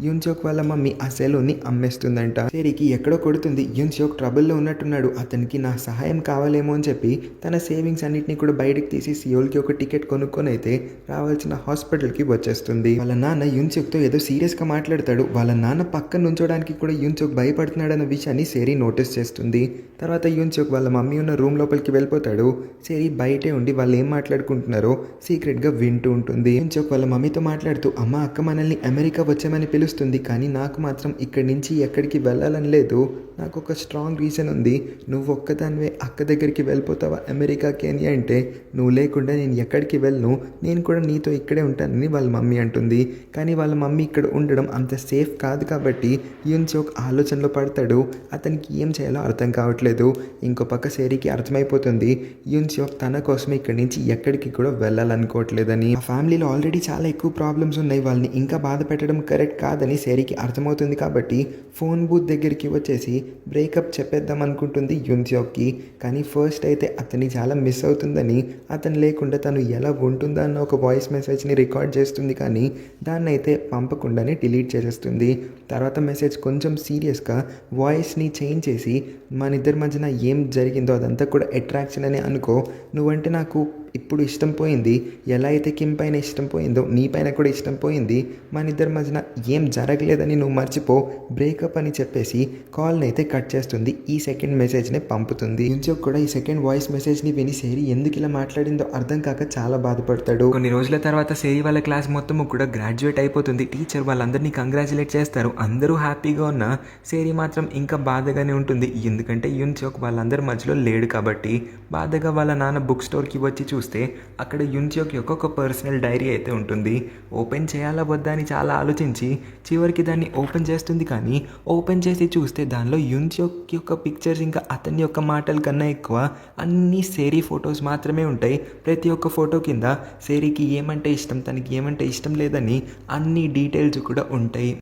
యున్సోక్ వాళ్ళ మమ్మీ ఆ సెలూన్ని అమ్మేస్తుందంట. సేరీకి ఎక్కడో కొడుతుంది, యున్సోక్ ట్రబుల్లో ఉన్నట్టున్నాడు, అతనికి నా సహాయం కావాలేమో అని చెప్పి తన సేవింగ్స్ అన్నింటినీ కూడా బయటకు తీసి సియోల్కి ఒక టికెట్ కొనుక్కొని అయితే రావాల్సిన హాస్పిటల్కి వచ్చేస్తుంది. వాళ్ళ నాన్న యున్సోక్తో ఏదో సీరియస్గా మాట్లాడతాడు. వాళ్ళ నాన్న పక్కన నుంచోడానికి కూడా యున్సోక్ భయపడుతున్నాడన్న విషయాన్ని సేరీ నోటీస్ చేస్తుంది. తర్వాత యున్సోక్ వాళ్ళ మమ్మీ ఉన్న రూమ్ లోపలికి వెళ్ళిపోతాడు. వెళ్ళిపోతాడు. సేరి బయటే ఉండి వాళ్ళు ఏం మాట్లాడుకుంటున్నారో సీక్రెట్గా వింటూ ఉంటుంది. యున్సోక్ వాళ్ళ మమ్మీతో మాట్లాడుతూ, అమ్మ అక్క మనల్ని అమెరికా వచ్చామని పిలుస్తుంది, కానీ నాకు మాత్రం ఇక్కడి నుంచి ఎక్కడికి వెళ్ళాలని లేదు. నాకు ఒక స్ట్రాంగ్ రీజన్ ఉంది. నువ్వు ఒక్కదానివే అక్క దగ్గరికి వెళ్ళిపోతావా అమెరికాకి అని అంటే, నువ్వు లేకుండా నేను ఎక్కడికి వెళ్ళను, నేను కూడా నీతో ఇక్కడే ఉంటానని వాళ్ళ మమ్మీ అంటుంది. కానీ వాళ్ళ మమ్మీ ఇక్కడ ఉండడం అంత సేఫ్ కాదు కాబట్టి యున్సోక్ ఆలోచనలో పడతాడు. అతనికి ఏం చేయాలో అర్థం కావట్లేదు. ఇంకో పక్క సేరికి అర్థమైపోతుంది యున్సోక్ తన కోసమే ఇక్కడి నుంచి ఎక్కడికి కూడా వెళ్ళాలనుకోవట్లేదని. ఆ ఫ్యామిలీలో ఆల్రెడీ చాలా ఎక్కువ ప్రాబ్లమ్స్ ఉన్నాయి, వాళ్ళని ఇంకా బాధ పెట్టడం కరెక్ట్ కాదని సేరికి అర్థమవుతుంది. కాబట్టి ఫోన్ బూత్ దగ్గరికి వచ్చేసి బ్రేకప్ చెప్పేద్దాం అనుకుంటుంది యున్సోక్కి. కానీ ఫస్ట్ అయితే అతన్ని చాలా మిస్ అవుతుందని, అతను లేకుండా తను ఎలా ఉంటుందా అన్న ఒక వాయిస్ మెసేజ్ని రికార్డ్ చేస్తుంది, కానీ దాన్ని అయితే పంపకుండానే డిలీట్ చేసేస్తుంది. తర్వాత మెసేజ్ కొంచెం సీరియస్గా వాయిస్ని చేంజ్ చేసి, మన ఇద్దరి మధ్యన ఏం జరిగిందో అదంతా కూడా అట్రాక్షన్ అని అనుకో, నువ్వంటే నాకు ఇప్పుడు ఇష్టం పోయింది, ఎలా అయితే కిమ్ పైన ఇష్టం పోయిందో నీ పైన కూడా ఇష్టం పోయింది, మన ఇద్దరి మధ్యన ఏం జరగలేదని నువ్వు మర్చిపో, బ్రేకప్ అని చెప్పేసి కాల్ని అయితే కట్ చేస్తుంది. ఈ సెకండ్ మెసేజ్ని పంపుతుంది. యున్సోక్ కూడా ఈ సెకండ్ వాయిస్ మెసేజ్ని విని సేరి ఎందుకు ఇలా మాట్లాడిందో అర్థం కాక చాలా బాధపడతాడు. కొన్ని రోజుల తర్వాత సేరి వాళ్ళ క్లాస్ మొత్తము కూడా గ్రాడ్యుయేట్ అయిపోతుంది. టీచర్ వాళ్ళందరినీ కంగ్రాచులేట్ చేస్తారు. అందరూ హ్యాపీగా ఉన్న సేరి మాత్రం ఇంకా బాధగానే ఉంటుంది. ఎందుకంటే యున్సోక్ వాళ్ళందరి మధ్యలో లేడు కాబట్టి. బాధగా వాళ్ళ నాన్న బుక్ స్టోర్కి వచ్చి చూస్తే అక్కడ యున్సోక్ యొక్క ఒక పర్సనల్ డైరీ అయితే ఉంటుంది. ఓపెన్ చేయాలా వద్దా అని చాలా ఆలోచించి చివరికి దాన్ని ఓపెన్ చేస్తుంది. కానీ ఓపెన్ చేసి చూస్తే దానిలో యున్సోక్ యొక్క పిక్చర్స్ ఇంకా అతని యొక్క మాటల కన్నా ఎక్కువ అన్ని సేరీ ఫొటోస్ మాత్రమే ఉంటాయి. ప్రతి ఒక్క ఫోటో కింద సేరీకి ఏమంటే ఇష్టం, తనకి ఏమంటే ఇష్టం లేదని అన్ని డీటెయిల్స్ కూడా ఉంటాయి.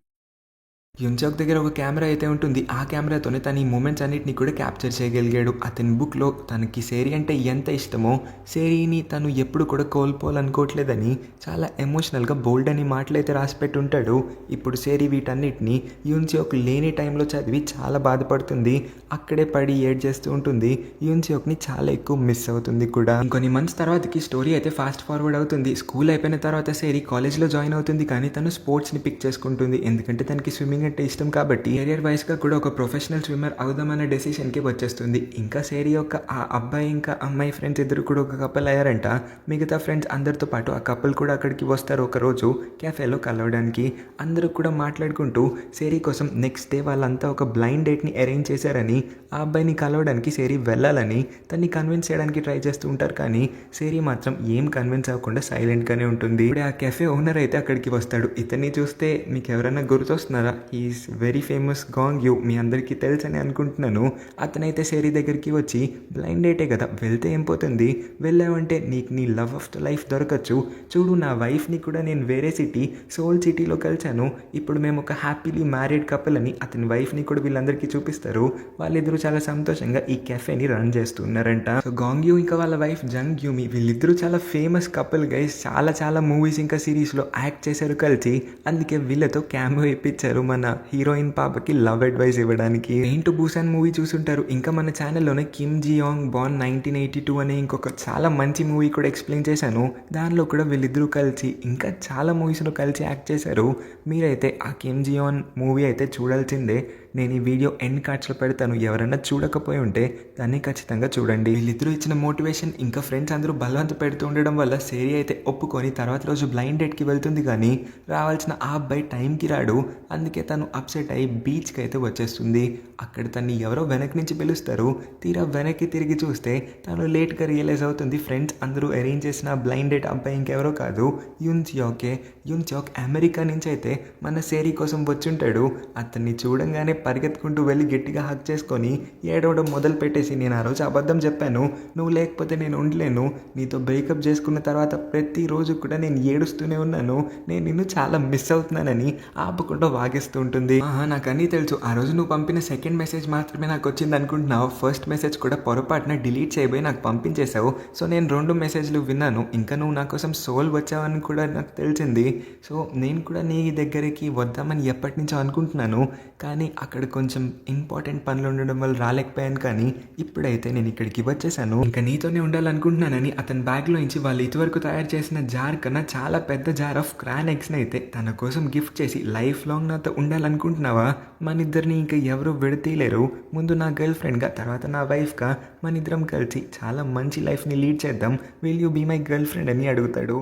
యున్సోక్ దగ్గర ఒక కెమెరా అయితే ఉంటుంది. ఆ కెమెరాతోనే తన ఈ మూమెంట్స్ అన్నిటిని కూడా క్యాప్చర్ చేయగలిగాడు. అతని బుక్లో తనకి సేరీ అంటే ఎంత ఇష్టమో, సేరీని తను ఎప్పుడు కూడా కోల్పోవాలనుకోవట్లేదని చాలా ఎమోషనల్గా బోల్డ్ అని మాటలు అయితే రాసిపెట్టి ఉంటాడు. ఇప్పుడు సేరీ వీటన్నిటిని యున్సోక్ లేని టైంలో చదివి చాలా బాధపడుతుంది. అక్కడే పడి ఏడ్ చేస్తూ ఉంటుంది. యున్సోక్ని చాలా ఎక్కువ మిస్ అవుతుంది కూడా. ఇంకొన్ని మంత్స్ తర్వాతకి స్టోరీ అయితే ఫాస్ట్ ఫార్వర్డ్ అవుతుంది. స్కూల్ అయిపోయిన తర్వాత సేరీ కాలేజ్లో జాయిన్ అవుతుంది. కానీ తను స్పోర్ట్స్ని పిక్ చేసుకుంటుంది. ఎందుకంటే తనకి స్విమ్మింగ్ అంటే ఇష్టం కాబట్టి కెరియర్ వైస్గా కూడా ఒక ప్రొఫెషనల్ స్విమ్మర్ అవుదామనే డెసిషన్కి వచ్చేస్తుంది. ఇంకా సేరీ యొక్క ఆ అబ్బాయి ఇంకా అమ్మాయి ఫ్రెండ్స్ ఇద్దరు కూడా ఒక కపుల్ అయ్యారంట. మిగతా ఫ్రెండ్స్ అందరితో పాటు ఆ కపుల్ కూడా అక్కడికి వస్తారు ఒకరోజు క్యాఫేలో కలవడానికి. అందరూ కూడా మాట్లాడుకుంటూ సేరీ కోసం నెక్స్ట్ డే వాళ్ళంతా ఒక బ్లైండ్ డేట్ని అరేంజ్ చేశారని, ఆ అబ్బాయిని కలవడానికి సేరీ వెళ్ళాలని తన్ని కన్విన్స్ చేయడానికి ట్రై చేస్తూ ఉంటారు. కానీ సేరీ మాత్రం ఏం కన్విన్స్ అవ్వకుండా సైలెంట్గానే ఉంటుంది. ఇప్పుడు ఆ కెఫే ఓనర్ అయితే అక్కడికి వస్తాడు. ఇతన్ని చూస్తే మీకు ఎవరైనా గుర్తొస్తున్నారా? ఈజ్ వెరీ ఫేమస్ గాంగ్ యూ, మీ అందరికీ తెలుసని అనుకుంటున్నాను. అతనైతే సేరీ దగ్గరికి వచ్చి, బ్లైండ్ డేటే కదా, వెళ్తే ఏం పోతుంది, వెళ్ళావంటే నీకు నీ లవ్ ఆఫ్ ద లైఫ్ దొరకచ్చు. చూడు, నా వైఫ్ని కూడా నేను వేరే సిటీ సోల్ సిటీలో కలిశాను. ఇప్పుడు మేము ఒక హ్యాపీలీ మ్యారీడ్ కపుల్ అని అతని వైఫ్ని కూడా వీళ్ళందరికీ చూపిస్తారు. వాళ్ళిద్దరూ చాలా సంతోషంగా ఈ కెఫేని రన్ చేస్తున్నారంట. సో గాంగ్ యూ ఇంకా వాళ్ళ వైఫ్ జంగ్ యూమి వీళ్ళిద్దరూ చాలా ఫేమస్ కపుల్ గైస్. చాలా చాలా మూవీస్ ఇంకా సిరీస్లో యాక్ట్ చేశారు కలిసి. అందుకే వీళ్ళతో క్యామియో ఇప్పించారు మన హీరోయిన్ పాపకి లవ్ అడ్వైస్ ఇవ్వడానికి. ట్రైన్ టు బుసాన్ మూవీ చూసుంటారు. ఇంకా మన ఛానల్లోనే కిమ్ జియాంగ్ బార్న్ 1982 అనే ఇంకొక చాలా మంచి మూవీ కూడా ఎక్స్ప్లెయిన్ చేశాను. దానిలో కూడా వీళ్ళిద్దరూ కలిసి ఇంకా చాలా మూవీస్లో కలిసి యాక్ట్ చేశారు. మీరైతే ఆ కిమ్ జియాన్ మూవీ అయితే చూడాల్సిందే. నేను ఈ వీడియో ఎండ్ కార్డ్స్లో పెడతాను. ఎవరైనా చూడకపోయి ఉంటే దాన్ని ఖచ్చితంగా చూడండి. వీళ్ళిద్దరూ ఇచ్చిన మోటివేషన్ ఇంకా ఫ్రెండ్స్ అందరూ బలవంత పెడుతూ ఉండడం వల్ల సేరీ అయితే ఒప్పుకొని తర్వాత రోజు బ్లైండ్ డేట్కి వెళ్తుంది. కానీ రావాల్సిన ఆ అబ్బాయి టైంకి రాడు. అందుకే తను అప్సెట్ అయ్యి బీచ్కి అయితే వచ్చేస్తుంది. అక్కడ తన్ని ఎవరో వెనక్కి నుంచి పిలుస్తారు. తీరా వెనక్కి తిరిగి చూస్తే తను లేట్గా రియలైజ్ అవుతుంది ఫ్రెండ్స్ అందరూ అరేంజ్ చేసిన బ్లైండ్ డేట్ అబ్బాయి ఇంకెవరో కాదు, యున్సోకే. యున్సోక్ అమెరికా నుంచి అయితే మన సేరీ కోసం వచ్చుంటాడు. అతన్ని చూడంగానే పరిగెత్తుకుంటూ వెళ్ళి గట్టిగా హక్ చేసుకొని ఏడవడం మొదలు పెట్టేసి, నేను ఆ రోజు అబద్ధం చెప్పాను, నువ్వు లేకపోతే నేను ఉండలేను, నీతో బ్రేకప్ చేసుకున్న తర్వాత ప్రతిరోజు కూడా నేను ఏడుస్తూనే ఉన్నాను, నేను నిన్ను చాలా మిస్ అవుతున్నానని ఆపకుండా వాగేస్తూ ఉంటుంది. నాకు అన్నీ తెలుసు, ఆ రోజు నువ్వు పంపిన సెకండ్ మెసేజ్ మాత్రమే నాకు వచ్చింది అనుకుంటున్నావు, ఫస్ట్ మెసేజ్ కూడా పొరపాటున డిలీట్ చేయబోయి నాకు పంపించేశావు. సో నేను 2 మెసేజ్లు విన్నాను. ఇంకా నువ్వు నా కోసం సోల్ వచ్చావని కూడా నాకు తెలిసింది. సో నేను కూడా నీ దగ్గరికి వద్దామని ఎప్పటి నుంచో అనుకుంటున్నాను. కానీ అక్కడ కొంచెం ఇంపార్టెంట్ పనులు ఉండడం వల్ల రాలేకపోయాను. కానీ ఇప్పుడైతే నేను ఇక్కడికి వచ్చేసాను. ఇంకా నీతోనే ఉండాలనుకుంటున్నానని అతని బ్యాగ్లో నుంచి వాళ్ళు ఇదివరకు తయారు చేసిన జార్ కన్నా చాలా పెద్ద జార్ ఆఫ్ క్రాన్ ఎగ్స్ని అయితే తన కోసం గిఫ్ట్ చేసి, లైఫ్ లాంగ్ నాతో ఉండాలనుకుంటున్నావా, మన ఇద్దరిని ఇంకా ఎవరు విడతీయలేరు, ముందు నా గర్ల్ ఫ్రెండ్గా తర్వాత నా వైఫ్గా మన ఇద్దరం కలిసి చాలా మంచి లైఫ్ని లీడ్ చేద్దాం, will you be my girl friend అని అడుగుతాడు.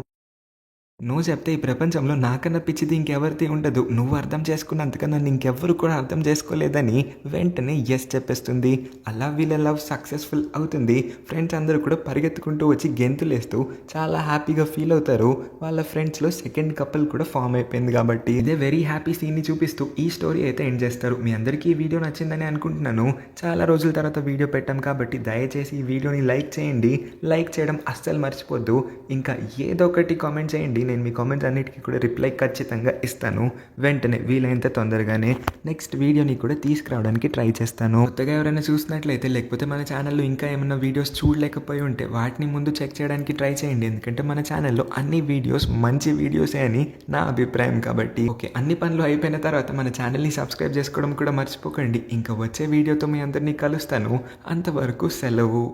నువ్వు చెప్తే ఈ ప్రపంచంలో నాకన్నా పిచ్చిది ఇంకెవరిది ఉండదు, నువ్వు అర్థం చేసుకున్నంతగా నన్ను ఇంకెవ్వరు కూడా అర్థం చేసుకోలేదని వెంటనే ఎస్ చెప్పేస్తుంది. అలా వీళ్ళ లవ్ సక్సెస్ఫుల్ అవుతుంది. ఫ్రెండ్స్ అందరూ కూడా పరిగెత్తుకుంటూ వచ్చి గెంతులేస్తూ చాలా హ్యాపీగా ఫీల్ అవుతారు. వాళ్ళ ఫ్రెండ్స్లో సెకండ్ కపుల్ కూడా ఫామ్ అయిపోయింది కాబట్టి ఇదే వెరీ హ్యాపీ సీన్ని చూపిస్తూ ఈ స్టోరీ అయితే ఎండ్ చేస్తారు. మీ అందరికీ ఈ వీడియో నచ్చిందని అనుకుంటున్నాను. చాలా రోజుల తర్వాత వీడియో పెట్టాం కాబట్టి దయచేసి ఈ వీడియోని లైక్ చేయండి. లైక్ చేయడం అస్సలు మర్చిపోద్దు. ఇంకా ఏదో ఒకటి కామెంట్ చేయండి. నేను మీ కామెంట్స్ అన్నిటికీ కూడా రిప్లై ఖచ్చితంగా ఇస్తాను. వెంటనే వీలైనంత తొందరగానే నెక్స్ట్ వీడియోని కూడా తీసుకురావడానికి ట్రై చేస్తాను. కొత్తగా ఎవరైనా చూసినట్లయితే, లేకపోతే మన ఛానల్లో ఇంకా ఏమైనా వీడియోస్ చూడలేకపోయి ఉంటే వాటిని ముందు చెక్ చేయడానికి ట్రై చేయండి. ఎందుకంటే మన ఛానల్లో అన్ని వీడియోస్ మంచి వీడియోసే అని నా అభిప్రాయం కాబట్టి. ఓకే, అన్ని పనులు అయిపోయిన తర్వాత మన ఛానల్ని సబ్స్క్రైబ్ చేసుకోవడం కూడా మర్చిపోకండి. ఇంకా వచ్చే వీడియోతో మీ అందరినీ కలుస్తాను. అంతవరకు సెలవు.